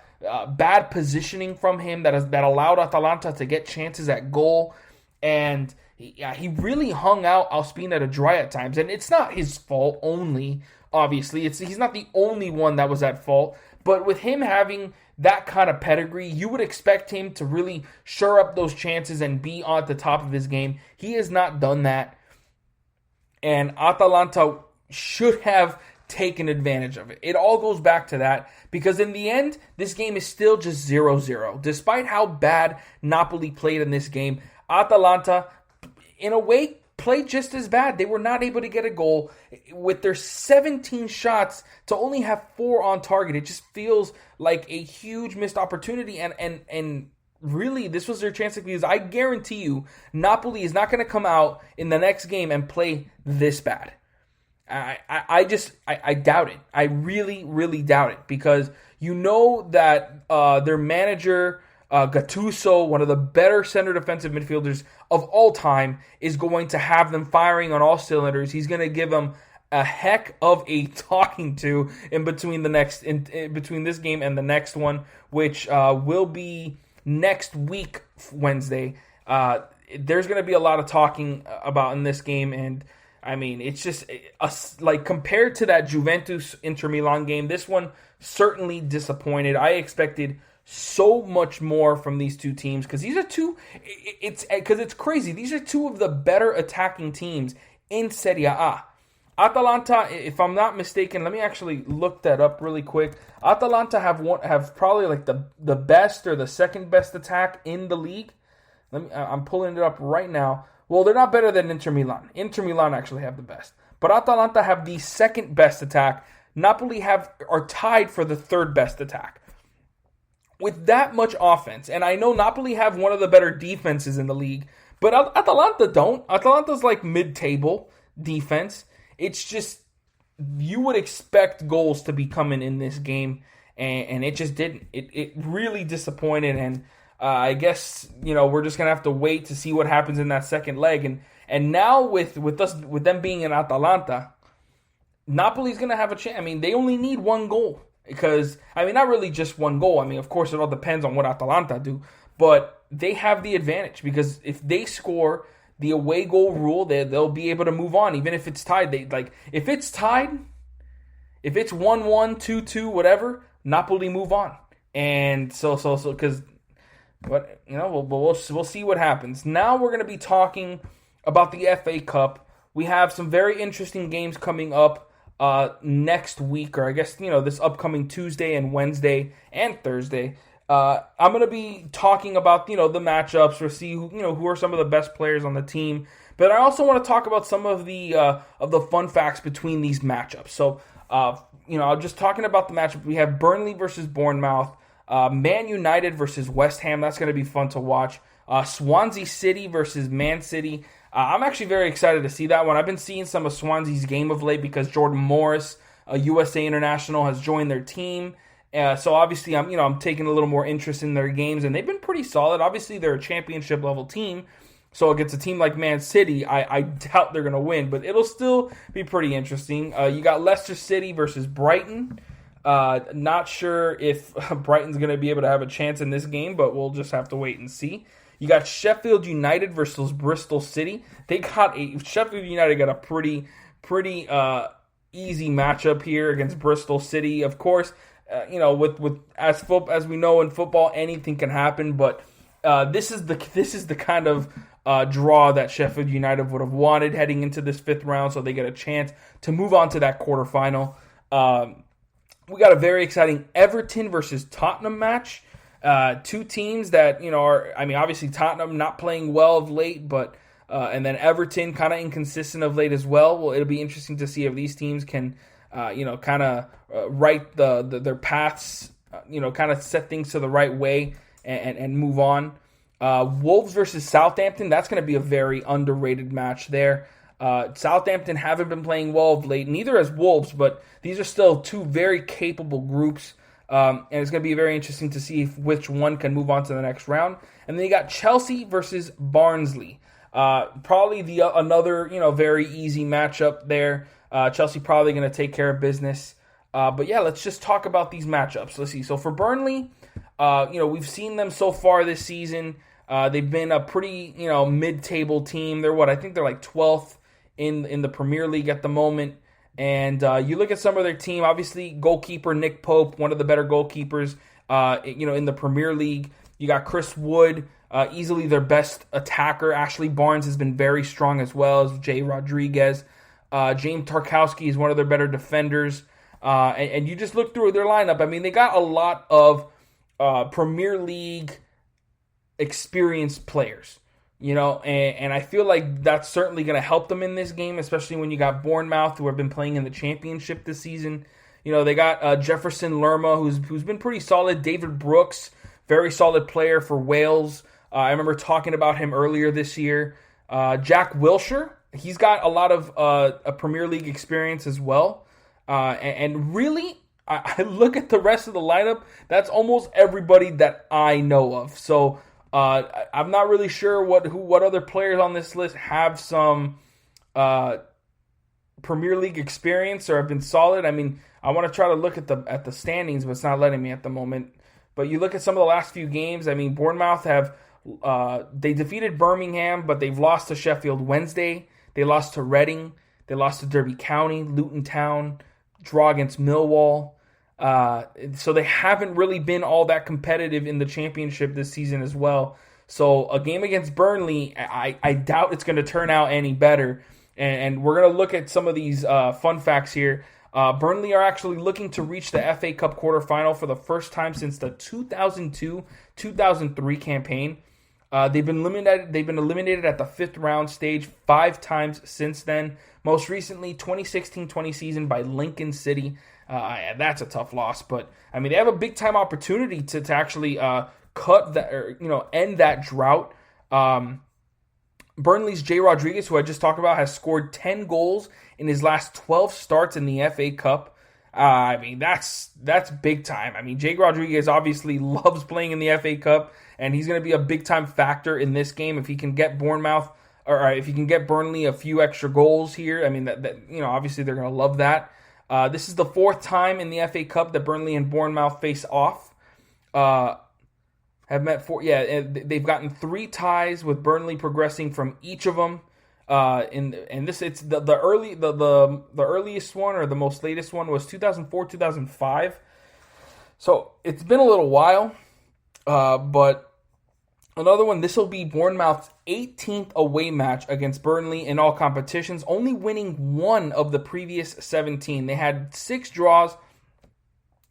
bad positioning from him that allowed Atalanta to get chances at goal. And he really hung out Ospina to dry at times. And it's not his fault only, obviously. He's not the only one that was at fault. But with him having that kind of pedigree, you would expect him to really shore up those chances and be on the top of his game. He has not done that. And Atalanta should have taken advantage of it. It all goes back to that, because in the end, this game is still just 0-0. Despite how bad Napoli played in this game, Atalanta, in a way, played just as bad. They were not able to get a goal. With their 17 shots, to only have 4 on target, it just feels like a huge missed opportunity. And really, this was their chance, because I guarantee you, Napoli is not going to come out in the next game and play this bad. I doubt it. I really doubt it, because you know that their manager, Gattuso, one of the better center defensive midfielders of all time, is going to have them firing on all cylinders. He's going to give them a heck of a talking to in between this game and the next one, which will be next week, Wednesday. There's going to be a lot of talking about in this game, and I mean, it's just like compared to that Juventus Inter Milan game, this one certainly disappointed. I expected so much more from these two teams because these are two. It's crazy. These are two of the better attacking teams in Serie A. Atalanta, if I'm not mistaken, let me actually look that up really quick. Atalanta have probably like the best or the second best attack in the league. I'm pulling it up right now. Well, they're not better than Inter Milan. Inter Milan actually have the best. But Atalanta have the second best attack. Napoli are tied for the third best attack. With that much offense, and I know Napoli have one of the better defenses in the league, but Atalanta don't. Atalanta's like mid-table defense. It's just, you would expect goals to be coming in this game, and it just didn't. It really disappointed, and I guess, we're just gonna have to wait to see what happens in that second leg. And now with them being in Atalanta, Napoli's gonna have a chance. I mean, they only need one goal because not really just one goal. I mean, of course, it all depends on what Atalanta do, but they have the advantage because if they score, the away goal rule, they'll be able to move on even if it's tied. If it's tied, if it's 1-1, 2-2, whatever, Napoli move on. And so because. But, we'll see what happens. Now we're going to be talking about the FA Cup. We have some very interesting games coming up next week, or I guess, this upcoming Tuesday and Wednesday and Thursday. I'm going to be talking about, the matchups or see who are some of the best players on the team. But I also want to talk about some of the fun facts between these matchups. So, I'm just talking about the matchup. We have Burnley versus Bournemouth. Man United versus West Ham, that's going to be fun to watch. Swansea City versus Man City. I'm actually very excited to see that one. I've been seeing some of Swansea's game of late because Jordan Morris, a USA international, has joined their team. So obviously, I'm taking a little more interest in their games, and they've been pretty solid. Obviously, they're a championship level team, so against a team like Man City, I doubt they're going to win, but it'll still be pretty interesting. You got Leicester City versus Brighton. Not sure if Brighton's going to be able to have a chance in this game, but we'll just have to wait and see. You got Sheffield United versus Bristol City. Sheffield United got a pretty easy matchup here against Bristol City. Of course, as we know in football, anything can happen. But this is the kind of draw that Sheffield United would have wanted heading into this fifth round, so they get a chance to move on to that quarterfinal. We got a very exciting Everton versus Tottenham match. Two teams that, obviously Tottenham not playing well of late, but and then Everton kind of inconsistent of late as well. Well, it'll be interesting to see if these teams can, kind of right their paths, kind of set things to the right way and move on. Wolves versus Southampton, that's going to be a very underrated match there. Southampton haven't been playing well of late, neither has Wolves, but these are still two very capable groups, and it's going to be very interesting to see which one can move on to the next round. And then you got Chelsea versus Barnsley. Probably another very easy matchup there. Chelsea probably going to take care of business. But yeah, let's just talk about these matchups. Let's see. So for Burnley, we've seen them so far this season. They've been a pretty mid-table team. I think they're like 12th in the Premier League at the moment. And you look at some of their team, obviously goalkeeper Nick Pope, one of the better goalkeepers in the Premier League. You got Chris Wood, easily their best attacker. Ashley Barnes has been very strong as well as Jay Rodriguez. James Tarkowski is one of their better defenders. And you just look through their lineup. I mean, they got a lot of Premier League experienced players. And I feel like that's certainly going to help them in this game, especially when you got Bournemouth, who have been playing in the Championship this season. They got Jefferson Lerma, who's been pretty solid. David Brooks, very solid player for Wales. I remember talking about him earlier this year. Jack Wilshere, he's got a lot of a Premier League experience as well. And really, I look at the rest of the lineup, that's almost everybody that I know of. So I'm not really sure what other players on this list have some Premier League experience or have been solid. I mean, I want to try to look at the standings, but it's not letting me at the moment. But you look at some of the last few games. I mean, Bournemouth they defeated Birmingham, but they've lost to Sheffield Wednesday. They lost to Reading. They lost to Derby County, Luton Town, draw against Millwall. So they haven't really been all that competitive in the championship this season as well. So a game against Burnley, I doubt it's going to turn out any better. And we're going to look at some of these fun facts here. Burnley are actually looking to reach the FA Cup quarterfinal for the first time since the 2002-2003 campaign. They've been eliminated at the 5th round stage 5 times since then. Most recently, 2016-20 season by Lincoln City. That's a tough loss, but I mean they have a big time opportunity to actually cut that, or end that drought. Burnley's Jay Rodriguez, who I just talked about, has scored 10 goals in his last 12 starts in the FA Cup. I mean, that's big time. I mean, Jay Rodriguez obviously loves playing in the FA Cup, and he's going to be a big time factor in this game if he can get Bournemouth, or if he can get Burnley a few extra goals here. I mean, that obviously they're going to love that. This is the 4th time in the FA Cup that Burnley and Bournemouth face off. Have met 4. Yeah, they've gotten 3 ties with Burnley progressing from each of them. It's the earliest one, or the most latest one, was 2004-2005. So it's been a little while, but another one. This will be Bournemouth's 18th away match against Burnley in all competitions, only winning 1 of the previous 17. They had 6 draws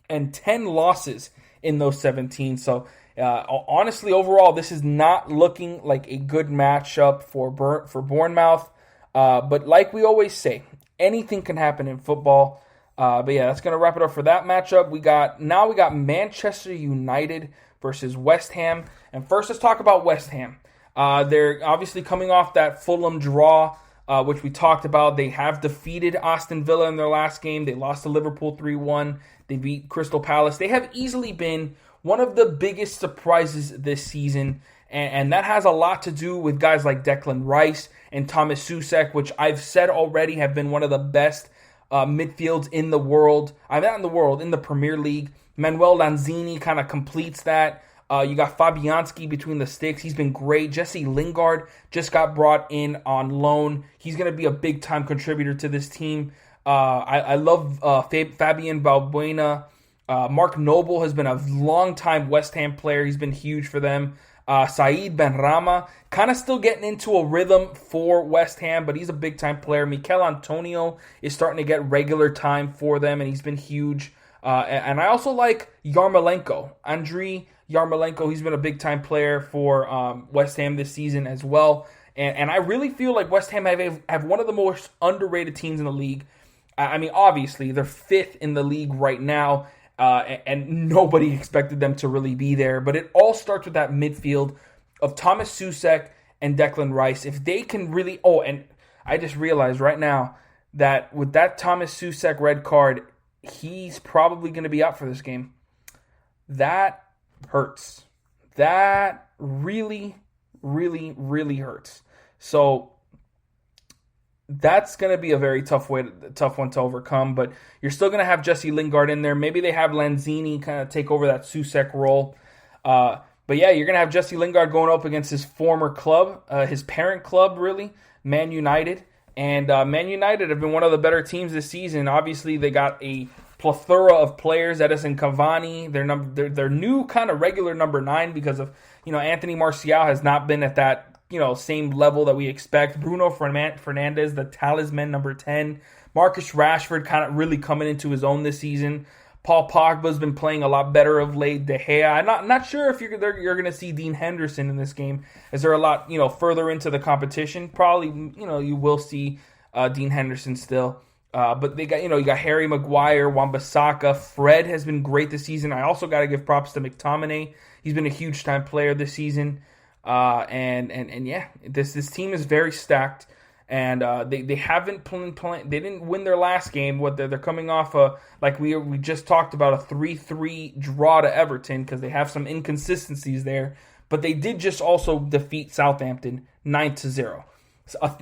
and 10 losses in those 17. So honestly, overall, this is not looking like a good matchup for Bournemouth. But like we always say, anything can happen in football. But yeah, that's going to wrap it up for that matchup. We got Manchester United versus West Ham. And first, let's talk about West Ham. They're obviously coming off that Fulham draw, which we talked about. They have defeated Aston Villa in their last game. They lost to Liverpool 3-1. They beat Crystal Palace. They have easily been one of the biggest surprises this season, and that has a lot to do with guys like Declan Rice and Thomas Soucek, which I've said already have been one of the best midfields in the world. In the Premier League. Manuel Lanzini kind of completes that. You got Fabianski between the sticks. He's been great. Jesse Lingard just got brought in on loan. He's going to be a big-time contributor to this team. I love Fabian Balbuena. Mark Noble has been a long-time West Ham player. He's been huge for them. Saeed Benrahma, kind of still getting into a rhythm for West Ham, but he's a big-time player. Mikel Antonio is starting to get regular time for them, and he's been huge. And I also like Yarmolenko. Andriy Yarmolenko, he's been a big-time player for West Ham this season as well. And I really feel like West Ham have one of the most underrated teams in the league. I mean, obviously, they're 5th in the league right now, and nobody expected them to really be there. But it all starts with that midfield of Thomas Soucek and Declan Rice. If they can really... Oh, and I just realized right now that with that Thomas Soucek red card, he's probably going to be out for this game. That hurts. That really, really, really hurts. So that's going to be a very tough one to overcome, but you're still going to have Jesse Lingard in there. Maybe they have Lanzini kind of take over that Soucek role. But yeah, you're going to have Jesse Lingard going up against his former club, his parent club, really, Man United. And Man United have been one of the better teams this season. Obviously, they got a plethora of players. Edison Cavani, their new kind of regular number 9 because of, Anthony Martial has not been at that, same level that we expect. Bruno Fernandes, the talisman number 10. Marcus Rashford kind of really coming into his own this season. Paul Pogba's been playing a lot better of late. De Gea. I'm not sure if you're going to see Dean Henderson in this game, as they're a lot, further into the competition. Probably, you will see Dean Henderson still. But they got, you got Harry Maguire, Wan-Bissaka. Fred has been great this season. I also got to give props to McTominay. He's been a huge time player this season. And yeah, this team is very stacked. And they haven't they didn't win their last game. They're coming off like we just talked about, a 3-3 draw to Everton, because they have some inconsistencies there. But they did just also defeat Southampton 9-0.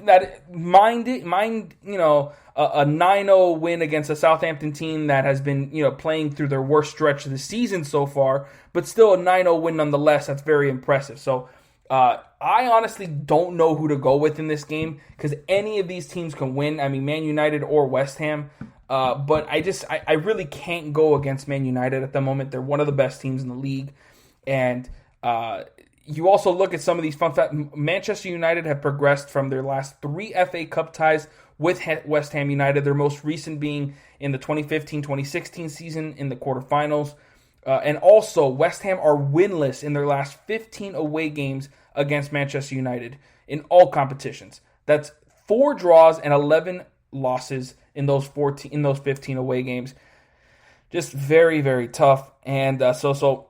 that mind a 9-0 win against a Southampton team that has been playing through their worst stretch of the season so far, but still a 9-0 win nonetheless. That's very impressive. So I honestly don't know who to go with in this game because any of these teams can win. I mean, Man United or West Ham. But I really can't go against Man United at the moment. They're one of the best teams in the league. And you also look at some of these fun facts. Manchester United have progressed from their last 3 FA Cup ties with West Ham United, their most recent being in the 2015-2016 season in the quarterfinals. And also, West Ham are winless in their last 15 away games against Manchester United in all competitions. That's 4 draws and 11 losses in those 15 away games. Just very, very tough. And so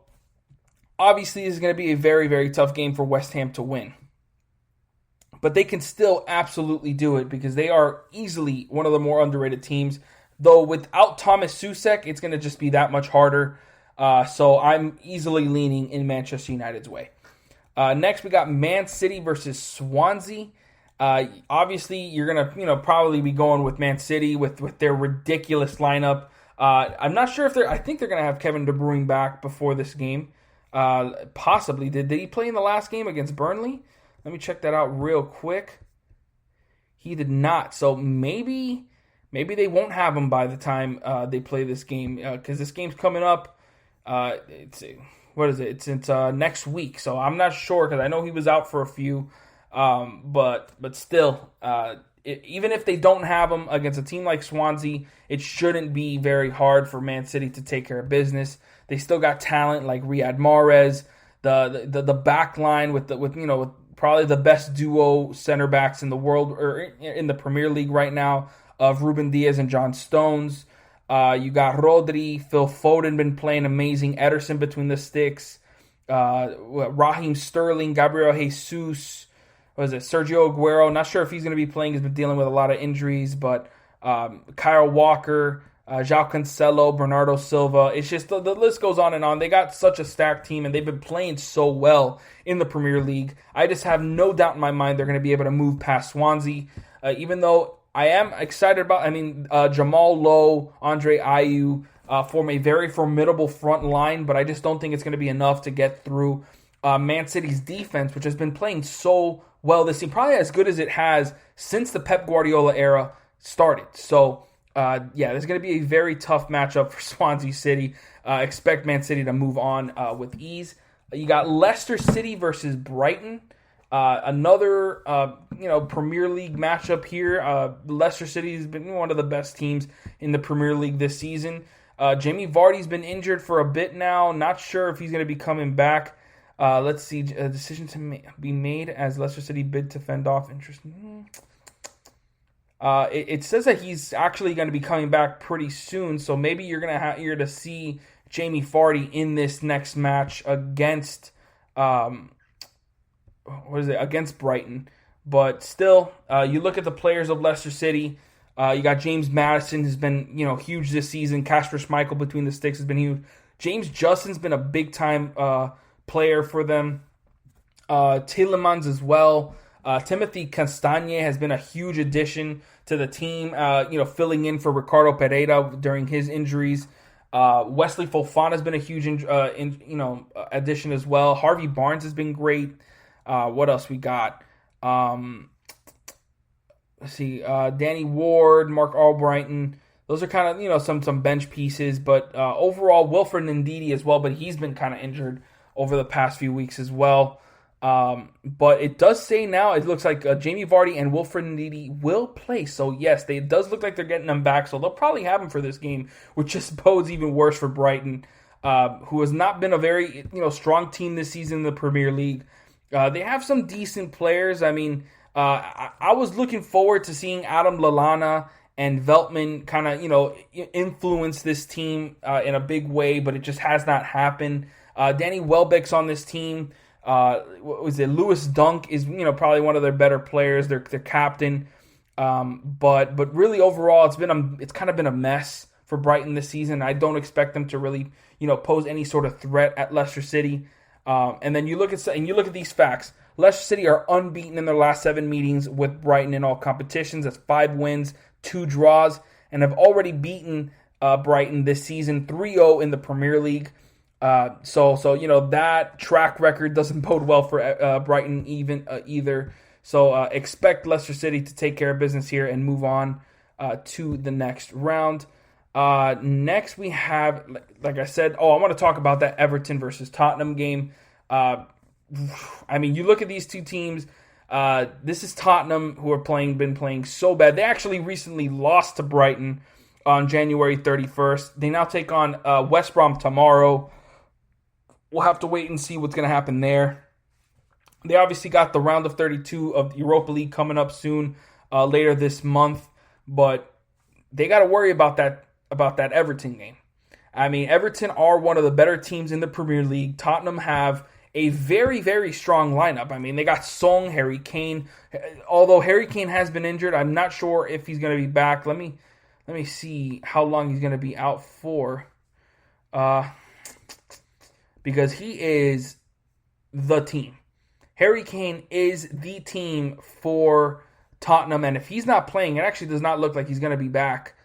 obviously this is going to be a very, very tough game for West Ham to win. But they can still absolutely do it because they are easily one of the more underrated teams. Though without Thomas Soucek, it's going to just be that much harder. So I'm easily leaning in Manchester United's way. Next, we got Man City versus Swansea. Obviously, you're gonna probably be going with Man City with their ridiculous lineup. I'm not sure if I think they're gonna have Kevin De Bruyne back before this game. Possibly. Did he play in the last game against Burnley? Let me check that out real quick. He did not. So maybe they won't have him by the time they play this game because this game's coming up. What is it? It's next week. So I'm not sure because I know he was out for a few. But still, even if they don't have him against a team like Swansea, it shouldn't be very hard for Man City to take care of business. They still got talent like Riyad Mahrez, the back line with probably the best duo center backs in the world or in the Premier League right now of Ruben Diaz and John Stones. You got Rodri, Phil Foden been playing amazing. Ederson between the sticks. Raheem Sterling, Gabriel Jesus. Sergio Aguero? Not sure if he's going to be playing. He's been dealing with a lot of injuries, but Kyle Walker, João Cancelo, Bernardo Silva. It's just the list goes on and on. They got such a stacked team, and they've been playing so well in the Premier League. I just have no doubt in my mind they're going to be able to move past Swansea, even though I am excited about. Jamal Lowe, Andre Ayew form a very formidable front line, but I just don't think it's going to be enough to get through Man City's defense, which has been playing so well this season, probably as good as it has since the Pep Guardiola era started. So, there's going to be a very tough matchup for Swansea City. Expect Man City to move on with ease. You got Leicester City versus Brighton. Another, Premier League matchup here. Leicester City has been one of the best teams in the Premier League this season. Jamie Vardy's been injured for a bit now. Not sure if he's going to be coming back. Let's see. A decision to be made as Leicester City bid to fend off interest. It says that he's actually going to be coming back pretty soon, so maybe you're to see Jamie Vardy in this next match against against Brighton. But still, you look at the players of Leicester City. You got James Maddison, who's been huge this season. Kasper Schmeichel between the sticks has been huge. James Justin's been a big time player for them. Tielemans as well. Timothy Castagne has been a huge addition to the team, filling in for Ricardo Pereira during his injuries. Wesley Fofana has been a huge addition as well. Harvey Barnes has been great. What else we got? Let's see. Danny Ward, Mark Albrighton. Those are kind of some bench pieces, but overall Wilfred Ndidi as well. But he's been kind of injured over the past few weeks as well. But it does say now, it looks like Jamie Vardy and Wilfred Ndidi will play. So yes, it does look like they're getting them back. So they'll probably have them for this game, which just bodes even worse for Brighton, who has not been a very strong team this season in the Premier League. They have some decent players. I was looking forward to seeing Adam Lallana and Veltman kind of influence this team in a big way, but it just has not happened. Danny Welbeck's on this team. Lewis Dunk is probably one of their better players. Their captain. But really overall it's kind of been a mess for Brighton this season. I don't expect them to really pose any sort of threat at Leicester City. And then you look at these facts. Leicester City are unbeaten in their last 7 meetings with Brighton in all competitions. That's 5 wins, 2 draws, and have already beaten Brighton this season 3-0 in the Premier League. So that track record doesn't bode well for Brighton either. So expect Leicester City to take care of business here and move on to the next round. Next we have, like I said, I want to talk about that Everton versus Tottenham game. You look at these two teams. This is Tottenham, who are been playing so bad. They actually recently lost to Brighton on January 31st. They now take on West Brom tomorrow. We'll have to wait and see what's going to happen there. They obviously got the round of 32 of the Europa League coming up soon, later this month, but they got to worry about that Everton game. Everton are one of the better teams in the Premier League. Tottenham have a very, very strong lineup. They got Song, Harry Kane. Although Harry Kane has been injured, I'm not sure if he's going to be back. Let me see how long he's going to be out for. Because he is the team. Harry Kane is the team for Tottenham, and if he's not playing, it actually does not look like he's going to be back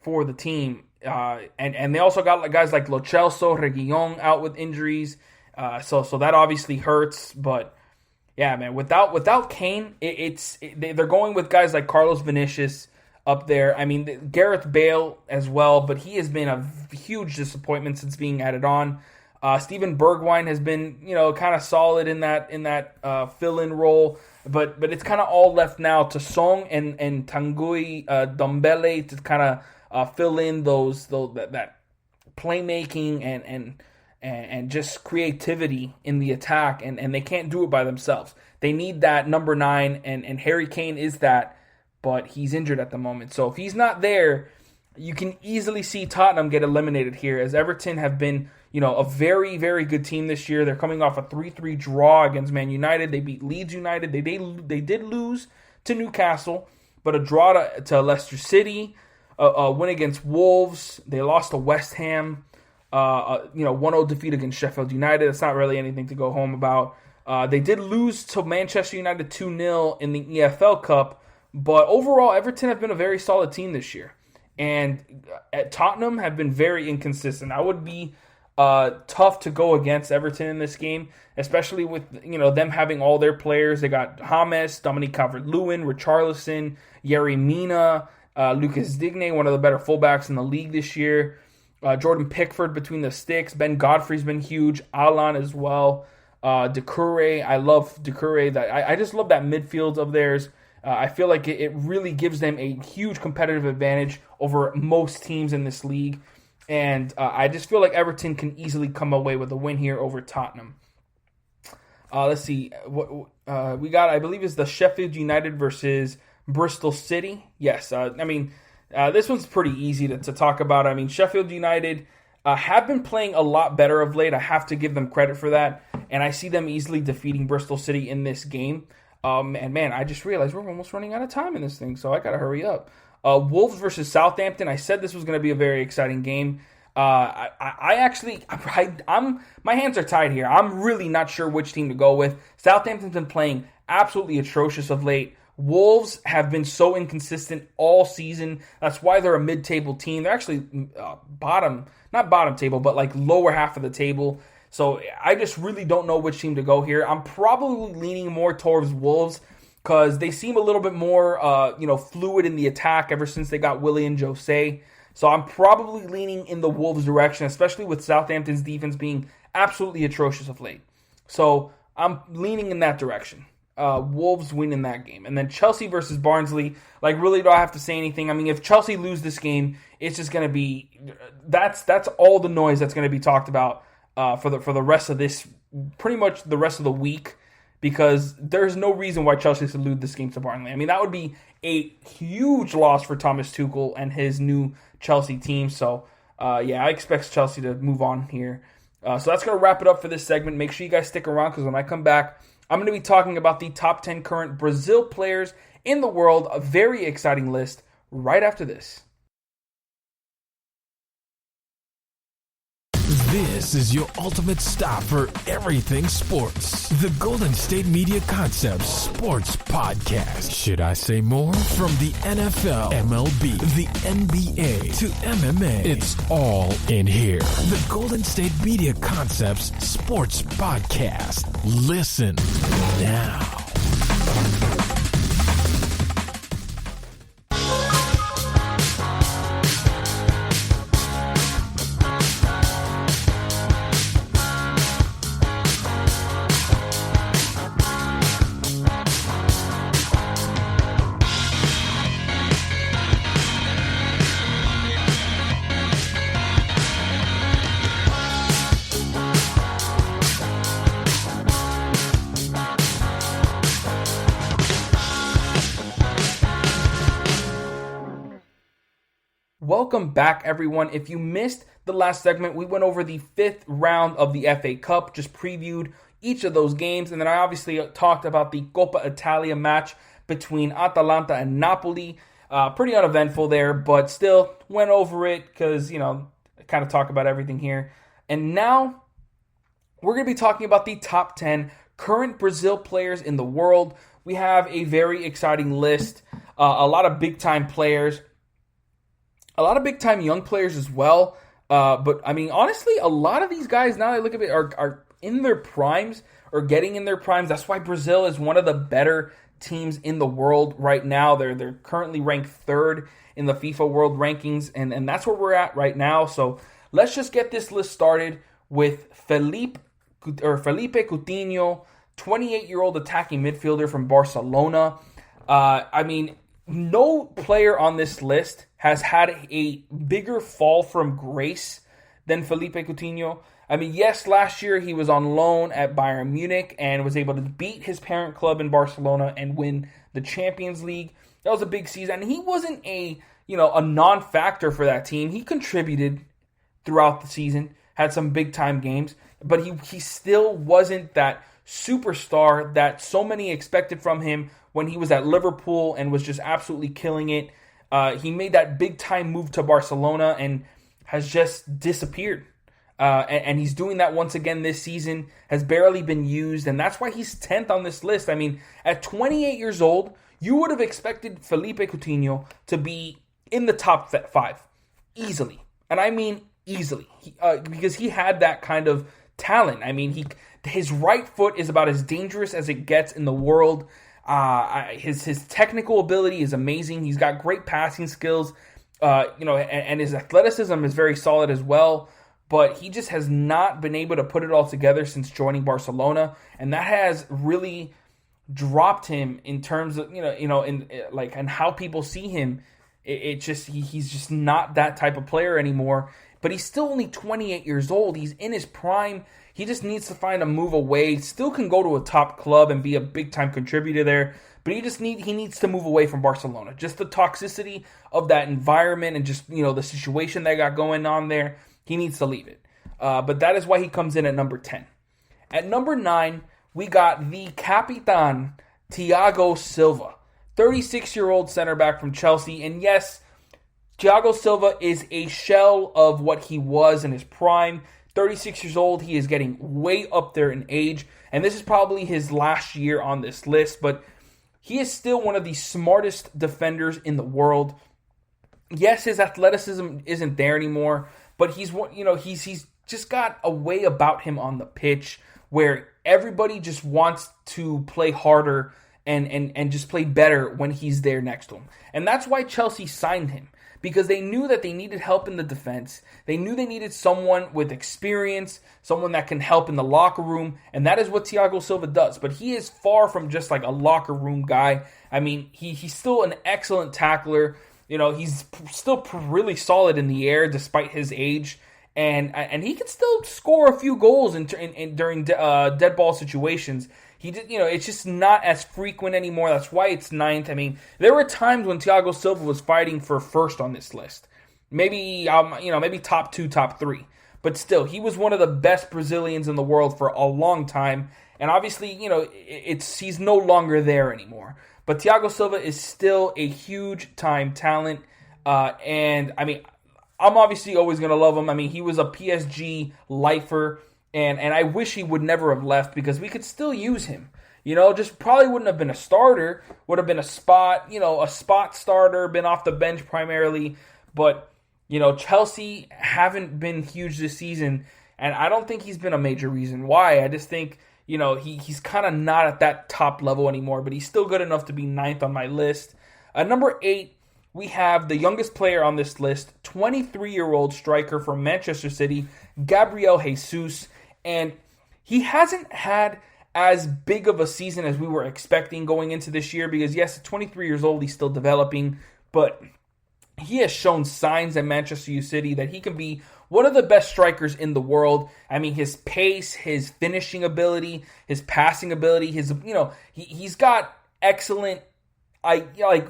for the team. And they also got guys like Lo Celso, Reguilon out with injuries, so that obviously hurts. But yeah, man, without Kane, they're going with guys like Carlos Vinicius up there. Gareth Bale as well, but he has been a huge disappointment since being added on. Steven Bergwijn has been, kind of solid in that fill-in role, but it's kind of all left now to Song and Tanguy Ndombele to kind of fill in that playmaking and just creativity in the attack, and they can't do it by themselves. They need that number 9, and Harry Kane is that, but he's injured at the moment. So if he's not there, you can easily see Tottenham get eliminated here, as Everton have been, a very, very good team this year. They're coming off a 3-3 draw against Man United. They beat Leeds United. They did lose to Newcastle, but a draw to Leicester City, a win against Wolves. They lost to West Ham, 1-0 defeat against Sheffield United. It's not really anything to go home about. They did lose to Manchester United 2-0 in the EFL Cup, but overall, Everton have been a very solid team this year. And at Tottenham have been very inconsistent. I would be tough to go against Everton in this game, especially with them having all their players. They got James, Dominic Calvert-Lewin, Richarlison, Yerry Mina, Lucas Digne, one of the better fullbacks in the league this year. Jordan Pickford between the sticks. Ben Godfrey's been huge. Alan as well. Doucouré, I love Doucouré. I just love that midfield of theirs. I feel like it really gives them a huge competitive advantage over most teams in this league. And I just feel like Everton can easily come away with a win here over Tottenham. Let's see. What we got, I believe, is the Sheffield United versus Bristol City. Yes, this one's pretty easy to talk about. Sheffield United have been playing a lot better of late. I have to give them credit for that. And I see them easily defeating Bristol City in this game. And man, I just realized we're almost running out of time in this thing, so I got to hurry up. Wolves versus Southampton. I said this was going to be a very exciting game. My hands are tied here. I'm really not sure which team to go with. Southampton's been playing absolutely atrocious of late. Wolves have been so inconsistent all season. That's why they're a mid-table team. They're actually not bottom table, but like lower half of the table. So I just really don't know which team to go here. I'm probably leaning more towards Wolves because they seem a little bit more, fluid in the attack ever since they got Willian Jose. So I'm probably leaning in the Wolves' direction, especially with Southampton's defense being absolutely atrocious of late. So I'm leaning in that direction. Wolves win in that game. And then Chelsea versus Barnsley, really don't have to say anything. If Chelsea lose this game, it's just going to be, that's all the noise that's going to be talked about for the rest of this, pretty much the rest of the week, because there's no reason why Chelsea should lose this game to Burnley. That would be a huge loss for Thomas Tuchel and his new Chelsea team. So, I expect Chelsea to move on here. So that's going to wrap it up for this segment. Make sure you guys stick around because when I come back, I'm going to be talking about the top 10 current Brazil players in the world, a very exciting list, right after this. This is your ultimate stop for everything sports. The Golden State Media Concepts Sports Podcast. Should I say more? From the NFL, MLB, the NBA to MMA, it's all in here. The Golden State Media Concepts Sports Podcast. Listen now. Welcome back, everyone. If you missed the last segment, we went over the 5th round of the FA Cup, just previewed each of those games, and then I obviously talked about the Coppa Italia match between Atalanta and Napoli. Pretty uneventful there, but still went over it because, kind of talk about everything here. And now we're going to be talking about the top 10 current Brazil players in the world. We have a very exciting list, a lot of big-time players. A lot of big-time young players as well. But, honestly, a lot of these guys, now that I look at it, are in their primes or getting in their primes. That's why Brazil is one of the better teams in the world right now. They're currently ranked 3rd in the FIFA World Rankings, and that's where we're at right now. So let's just get this list started with Felipe Coutinho, 28-year-old attacking midfielder from Barcelona. No player on this list has had a bigger fall from grace than Felipe Coutinho. Yes, last year he was on loan at Bayern Munich and was able to beat his parent club in Barcelona and win the Champions League. That was a big season. And he wasn't a non-factor for that team. He contributed throughout the season, had some big-time games, but he still wasn't that superstar that so many expected from him when he was at Liverpool and was just absolutely killing it. He made that big-time move to Barcelona and has just disappeared. And he's doing that once again this season, has barely been used, and that's why he's 10th on this list. At 28 years old, you would have expected Felipe Coutinho to be in the top 5, easily. And I mean easily, because he had that kind of talent. His right foot is about as dangerous as it gets in the world. His technical ability is amazing. He's got great passing skills, and his athleticism is very solid as well. But he just has not been able to put it all together since joining Barcelona, and that has really dropped him in terms of and how people see him. He's just not that type of player anymore. But he's still only 28 years old. He's in his prime. He just needs to find a move away. Still can go to a top club and be a big-time contributor there. But he needs to move away from Barcelona. Just the toxicity of that environment and just, the situation they got going on there. He needs to leave it. But that is why he comes in at number 10. At number 9, we got the Capitan, Thiago Silva. 36-year-old center back from Chelsea. And yes, Thiago Silva is a shell of what he was in his prime. 36 years old, he is getting way up there in age, and this is probably his last year on this list, but he is still one of the smartest defenders in the world. Yes, his athleticism isn't there anymore, but he's just got a way about him on the pitch where everybody just wants to play harder and just play better when he's there next to him. And that's why Chelsea signed him, because they knew that they needed help in the defense. They knew they needed someone with experience, someone that can help in the locker room, and that is what Thiago Silva does. But he is far from just like a locker room guy. He's still an excellent tackler. He's still really solid in the air despite his age, and he can still score a few goals during dead ball situations. It's just not as frequent anymore. That's why it's 9th. There were times when Thiago Silva was fighting for 1st on this list. Maybe top 2, top 3. But still, he was one of the best Brazilians in the world for a long time. And obviously, he's no longer there anymore. But Thiago Silva is still a huge time talent. And I'm obviously always going to love him. I mean, he was a PSG lifer, and I wish he would never have left because we could still use him. Just probably wouldn't have been a starter, would have been a spot starter, been off the bench primarily. But, Chelsea haven't been huge this season, and I don't think he's been a major reason why. I just think, he's kind of not at that top level anymore, but he's still good enough to be ninth on my list. Number 8, we have the youngest player on this list, 23-year-old striker from Manchester City, Gabriel Jesus. And he hasn't had as big of a season as we were expecting going into this year because, yes, at 23 years old, he's still developing. But he has shown signs at Manchester City that he can be one of the best strikers in the world. I mean, his pace, his finishing ability, his passing ability, he's got excellent.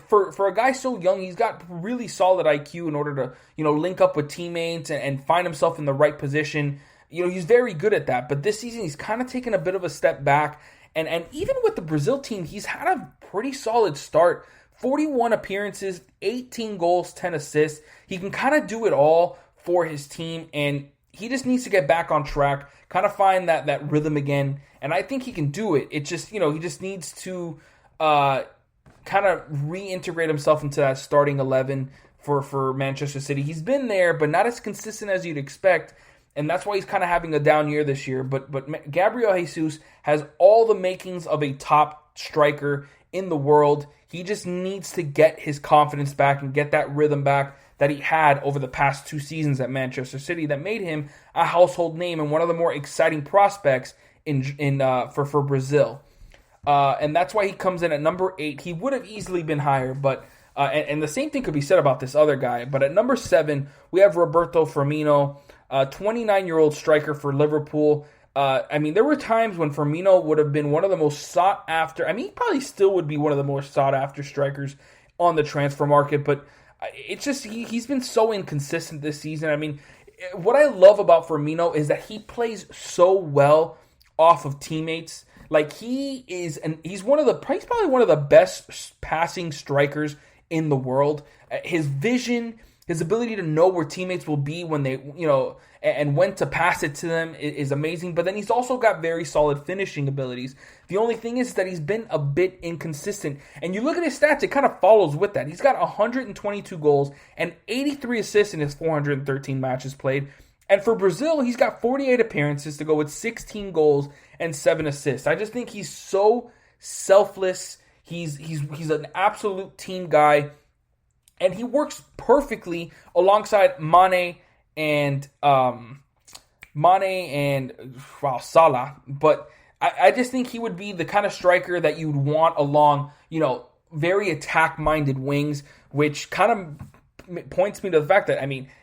For a guy so young, he's got really solid IQ in order to, link up with teammates and find himself in the right position. He's very good at that. But this season, he's kind of taken a bit of a step back. And even with the Brazil team, he's had a pretty solid start. 41 appearances, 18 goals, 10 assists. He can kind of do it all for his team. And he just needs to get back on track, kind of find that rhythm again. And I think he can do it. It just, he just needs to kind of reintegrate himself into that starting 11 for Manchester City. He's been there, but not as consistent as you'd expect, and that's why he's kind of having a down year this year. But Gabriel Jesus has all the makings of a top striker in the world. He just needs to get his confidence back and get that rhythm back that he had over the past 2 seasons at Manchester City that made him a household name and one of the more exciting prospects for Brazil. And that's why he comes in at number 8. He would have easily been higher, but and the same thing could be said about this other guy. But at number 7, we have Roberto Firmino, 29-year-old striker for Liverpool. There were times when Firmino would have been one of the most sought after. He probably still would be one of the more sought after strikers on the transfer market. But it's just he's been so inconsistent this season. What I love about Firmino is that he plays so well off of teammates. He's probably one of the best passing strikers in the world. His vision, his ability to know where teammates will be when they, and when to pass it to them is amazing. But then he's also got very solid finishing abilities. The only thing is that he's been a bit inconsistent. And you look at his stats, it kind of follows with that. He's got 122 goals and 83 assists in his 413 matches played. And for Brazil, he's got 48 appearances to go with 16 goals and 7 assists. I just think he's so selfless. He's an absolute team guy, and he works perfectly alongside Mane and Salah. But I just think he would be the kind of striker that you'd want along, very attack-minded wings, which kind of points me to the fact that,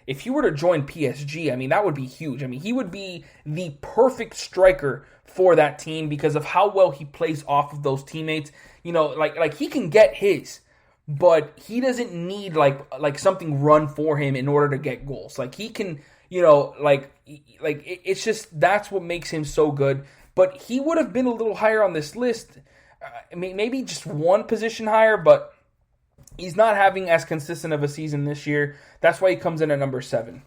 if he were to join PSG, that would be huge. He would be the perfect striker for that team because of how well he plays off of those teammates. He can get his, but he doesn't need like something run for him in order to get goals. He can, it's just that's what makes him so good. But he would have been a little higher on this list, maybe just one position higher, but he's not having as consistent of a season this year. That's why he comes in at number 7.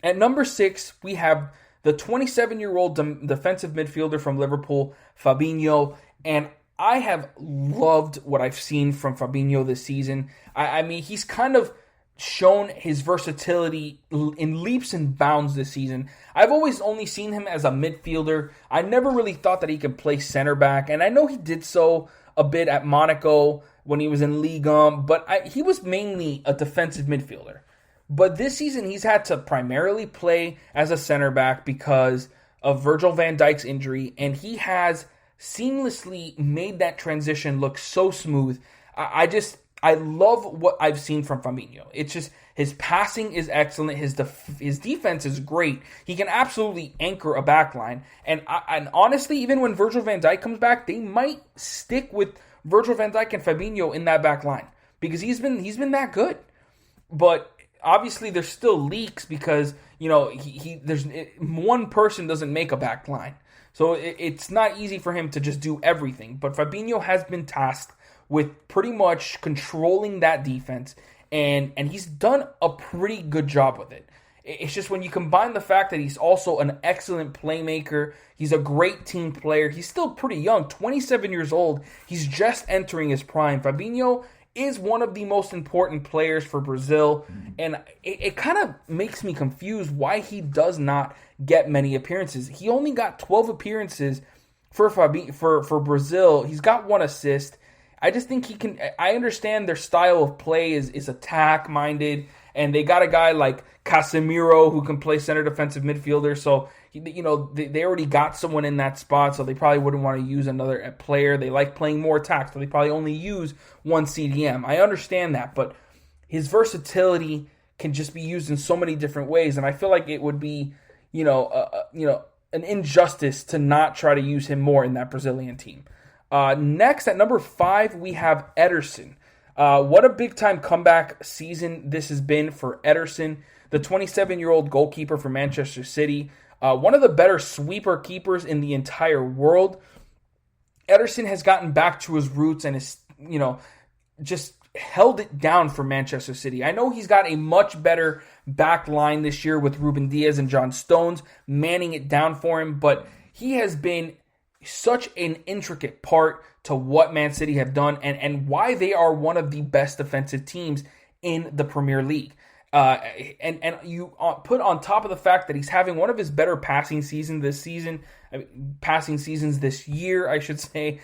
At number 6, we have the 27-year-old defensive midfielder from Liverpool, Fabinho. And I have loved what I've seen from Fabinho this season. He's kind of shown his versatility in leaps and bounds this season. I've always only seen him as a midfielder. I never really thought that he could play center back. And I know he did so a bit at Monaco when he was in Ligue 1, but he was mainly a defensive midfielder. But this season, he's had to primarily play as a center back because of Virgil van Dijk's injury, and he has seamlessly made that transition look so smooth. I love what I've seen from Fabinho. It's just his passing is excellent. His defense is great. He can absolutely anchor a back line. And honestly, even when Virgil van Dijk comes back, they might stick with Virgil van Dijk and Fabinho in that back line because he's been that good. But obviously, there's still leaks because there's one person doesn't make a back line, so it's not easy for him to just do everything. But Fabinho has been tasked with pretty much controlling that defense and he's done a pretty good job with it. It's just when you combine the fact that he's also an excellent playmaker, he's a great team player, he's still pretty young, 27 years old, he's just entering his prime. Fabinho is one of the most important players for Brazil, and it kind of makes me confused why he does not get many appearances. He only got 12 appearances for Brazil. He's got 1 assist. I just think he can. I understand their style of play is attack-minded, and they got a guy like Casimiro who can play center defensive midfielder, so they already got someone in that spot, so they probably wouldn't want to use another player. They like playing more attack, so they probably only use one CDM. I understand that, but his versatility can just be used in so many different ways, and I feel like it would be, an injustice to not try to use him more in that Brazilian team. Next, at number 5, we have Ederson. What a big-time comeback season this has been for Ederson, the 27-year-old goalkeeper for Manchester City, one of the better sweeper keepers in the entire world. Ederson has gotten back to his roots and is, just held it down for Manchester City. I know he's got a much better back line this year with Ruben Diaz and John Stones manning it down for him, but he has been such an intricate part to what Man City have done and why they are one of the best defensive teams in the Premier League. And you put on top of the fact that he's having one of his better passing seasons this year, I should say.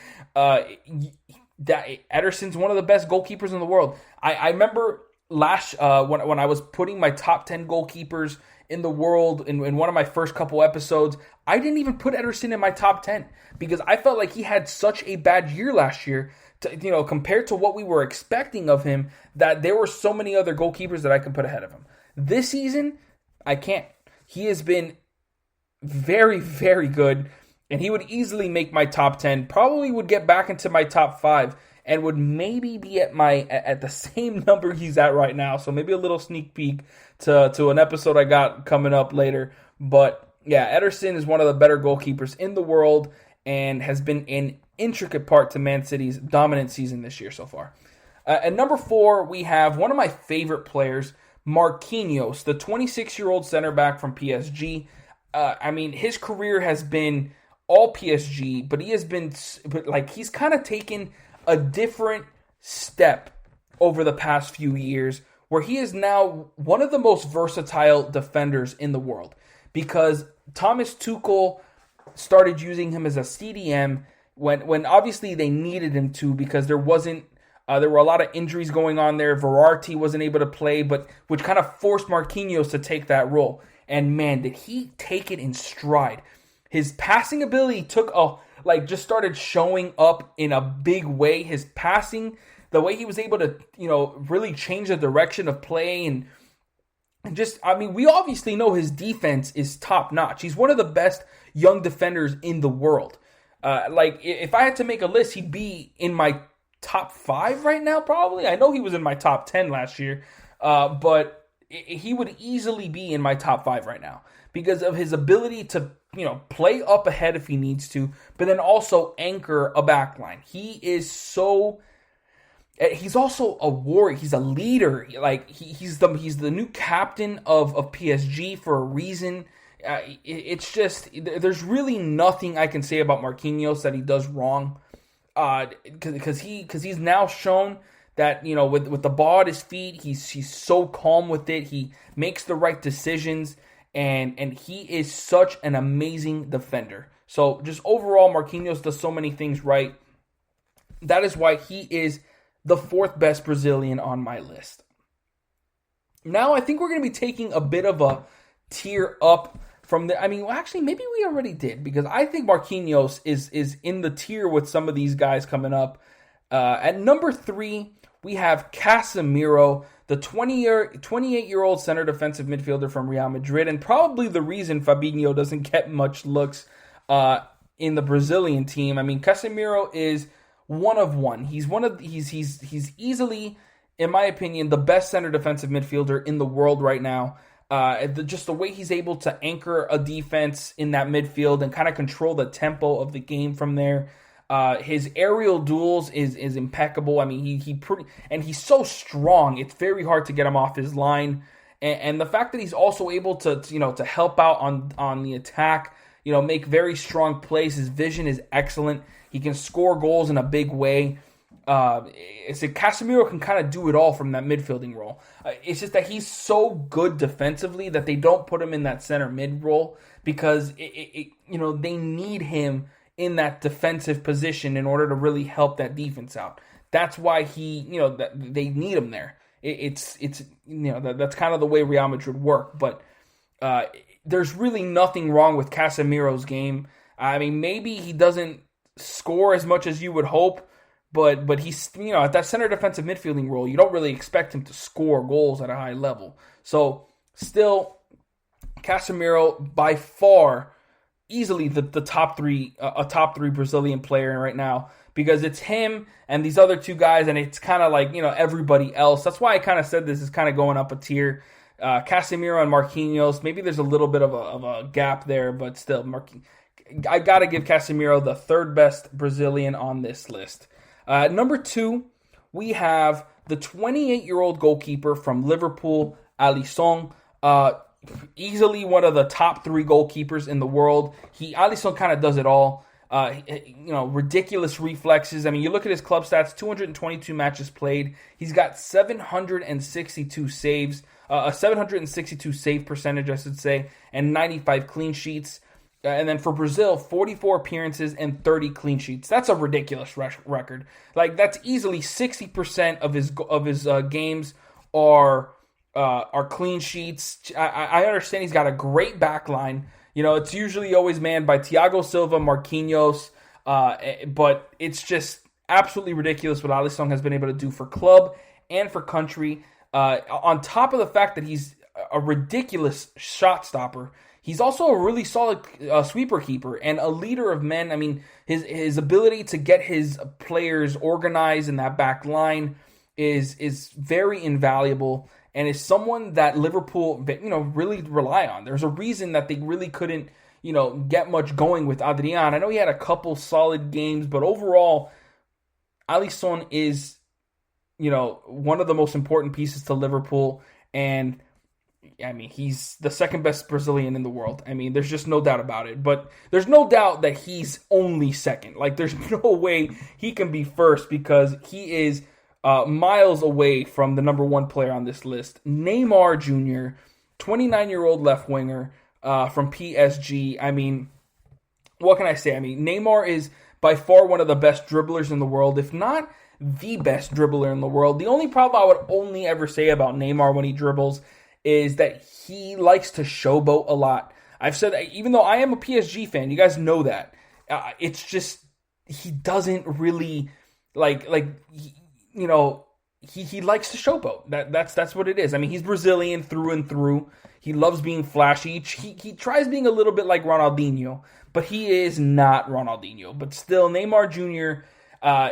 That Ederson's one of the best goalkeepers in the world. I remember when I was putting my top 10 goalkeepers in the world in one of my first couple episodes, I didn't even put Ederson in my top 10 because I felt like he had such a bad year last year compared to what we were expecting of him, that there were so many other goalkeepers that I could put ahead of him. This season, I can't. He has been very, very good, and he would easily make my top 10, probably would get back into my top 5, and would maybe be at the same number he's at right now. So maybe a little sneak peek to an episode I got coming up later. But yeah, Ederson is one of the better goalkeepers in the world and has been an intricate part to Man City's dominant season this year so far. At number 4, we have one of my favorite players, Marquinhos, the 26-year-old center back from PSG. His career has been all PSG, but he's kind of taken a different step over the past few years, where he is now one of the most versatile defenders in the world, because Thomas Tuchel started using him as a CDM when obviously they needed him to, because there were a lot of injuries going on there. Verratti wasn't able to play, but which kind of forced Marquinhos to take that role. And man, did he take it in stride. His passing ability just started showing up in a big way. His passing, the way he was able to, really change the direction of play, and we obviously know his defense is top notch. He's one of the best young defenders in the world. If I had to make a list, he'd be in my top 5 right now, probably. I know he was in my top 10 last year, but he would easily be in my top 5 right now because of his ability to, play up ahead if he needs to, but then also anchor a back line. He's also a warrior. He's a leader. He's the new captain of PSG for a reason. It's just, there's really nothing I can say about Marquinhos that he does wrong. Because he's now shown that, with the ball at his feet, he's so calm with it. He makes the right decisions, and he is such an amazing defender. So just overall, Marquinhos does so many things right. That is why he is the 4th best Brazilian on my list. Now I think we're going to be taking a bit of a tier up from the, actually, maybe we already did, because I think Marquinhos is in the tier with some of these guys coming up. At number 3, we have Casimiro, the 28-year-old center defensive midfielder from Real Madrid, and probably the reason Fabinho doesn't get much looks in the Brazilian team. Casimiro is one of one. He's easily, in my opinion, the best center defensive midfielder in the world right now. Just the way he's able to anchor a defense in that midfield and kind of control the tempo of the game from there. His aerial duels is impeccable. I mean, he's so strong. It's very hard to get him off his line. And the fact that he's also able to help out on the attack, make very strong plays. His vision is excellent. He can score goals in a big way. Casimiro can kind of do it all from that midfielding role. It's just that he's so good defensively that they don't put him in that center mid role because they need him in that defensive position in order to really help that defense out. That's why they need him there. That's kind of the way Real Madrid work. But there's really nothing wrong with Casimiro's game. I mean, maybe he doesn't score as much as you would hope, but he's at that center defensive midfielding role. You don't really expect him to score goals at a high level. So still, Casimiro by far easily the top three Brazilian player right now, because it's him and these other two guys, and it's kind of like everybody else. That's why I kind of said this is kind of going up a tier. Casimiro and Marquinhos, maybe there's a little bit of a gap there, but still, I got to give Casimiro the third best Brazilian on this list. Number 2, we have the 28-year-old goalkeeper from Liverpool, Alisson. Easily one of the top 3 goalkeepers in the world. Alisson kind of does it all. Ridiculous reflexes. I mean, you look at his club stats, 222 matches played. He's got 762 saves, a 762 save percentage, I should say, and 95 clean sheets. And then for Brazil, 44 appearances and 30 clean sheets. That's a ridiculous record. Like, that's easily 60% of his games are clean sheets. I understand he's got a great back line. It's usually always manned by Thiago Silva, Marquinhos, but it's just absolutely ridiculous what Alisson has been able to do for club and for country. On top of the fact that he's a ridiculous shot stopper, he's also a really solid sweeper keeper and a leader of men. I mean, his ability to get his players organized in that back line is very invaluable, and is someone that Liverpool, really rely on. There's a reason that they really couldn't, get much going with Adrian. I know he had a couple solid games, but overall, Alisson is, one of the most important pieces to Liverpool, and I mean, he's the second best Brazilian in the world. I mean, there's just no doubt about it. But there's no doubt that he's only second. Like, there's no way he can be first, because he is miles away from the number 1 player on this list. Neymar Jr., 29-year-old left winger from PSG. I mean, what can I say? I mean, Neymar is by far one of the best dribblers in the world, if not the best dribbler in the world. The only problem I would only ever say about Neymar when he dribbles is that he likes to showboat a lot. I've said, even though I am a PSG fan, you guys know that. It's just, he doesn't really, he likes to showboat. That's what it is. I mean, he's Brazilian through and through. He loves being flashy. He tries being a little bit like Ronaldinho, but he is not Ronaldinho. But still, Neymar Jr.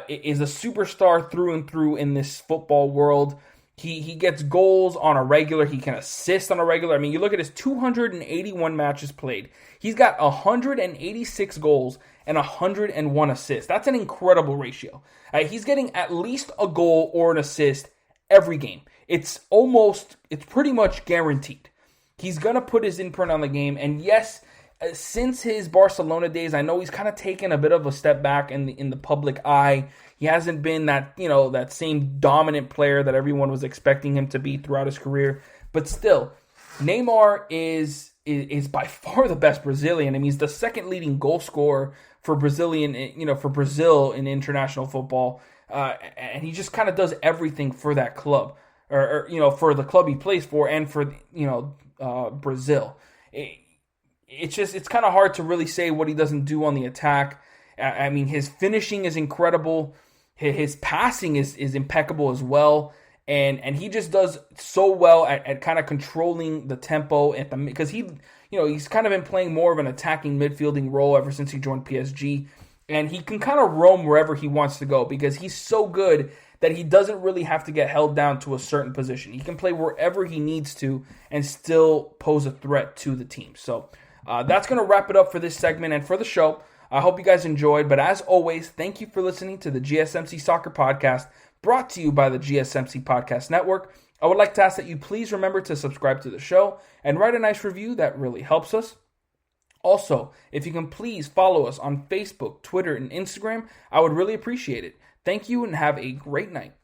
Is a superstar through and through in this football world. He gets goals on a regular. He can assist on a regular. I mean, you look at his 281 matches played. He's got 186 goals and 101 assists. That's an incredible ratio. He's getting at least a goal or an assist every game. It's pretty much guaranteed. He's going to put his imprint on the game. And yes, since his Barcelona days, I know he's kind of taken a bit of a step back in the public eye. He hasn't been that same dominant player that everyone was expecting him to be throughout his career. But still, Neymar is by far the best Brazilian. I mean, he's the second leading goal scorer for Brazil in international football. And he just kind of does everything for that club, or for the club he plays for, and for Brazil. It's kind of hard to really say what he doesn't do on the attack. I mean, his finishing is incredible. His passing is impeccable as well. And he just does so well at kind of controlling the tempo because he's kind of been playing more of an attacking midfielding role ever since he joined PSG. And he can kind of roam wherever he wants to go because he's so good that he doesn't really have to get held down to a certain position. He can play wherever he needs to and still pose a threat to the team. So that's going to wrap it up for this segment and for the show. I hope you guys enjoyed, but as always, thank you for listening to the GSMC Soccer Podcast, brought to you by the GSMC Podcast Network. I would like to ask that you please remember to subscribe to the show and write a nice review. That really helps us. Also, if you can please follow us on Facebook, Twitter, and Instagram, I would really appreciate it. Thank you and have a great night.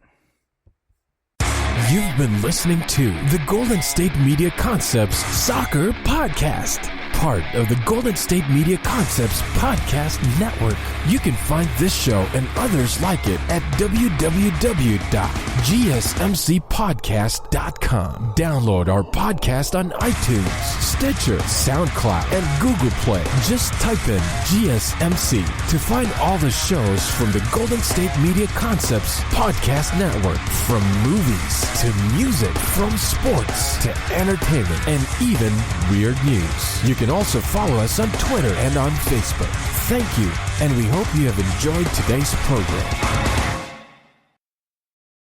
You've been listening to the Golden State Media Concepts Soccer Podcast, part of the Golden State Media Concepts Podcast Network. You can find this show and others like it at www.gsmcpodcast.com. Download our podcast on iTunes, Stitcher, SoundCloud, and Google Play. Just type in GSMC to find all the shows from the Golden State Media Concepts Podcast Network. From movies to music, from sports to entertainment, and even weird news. You can also follow us on Twitter and on Facebook. Thank you, and we hope you have enjoyed today's program.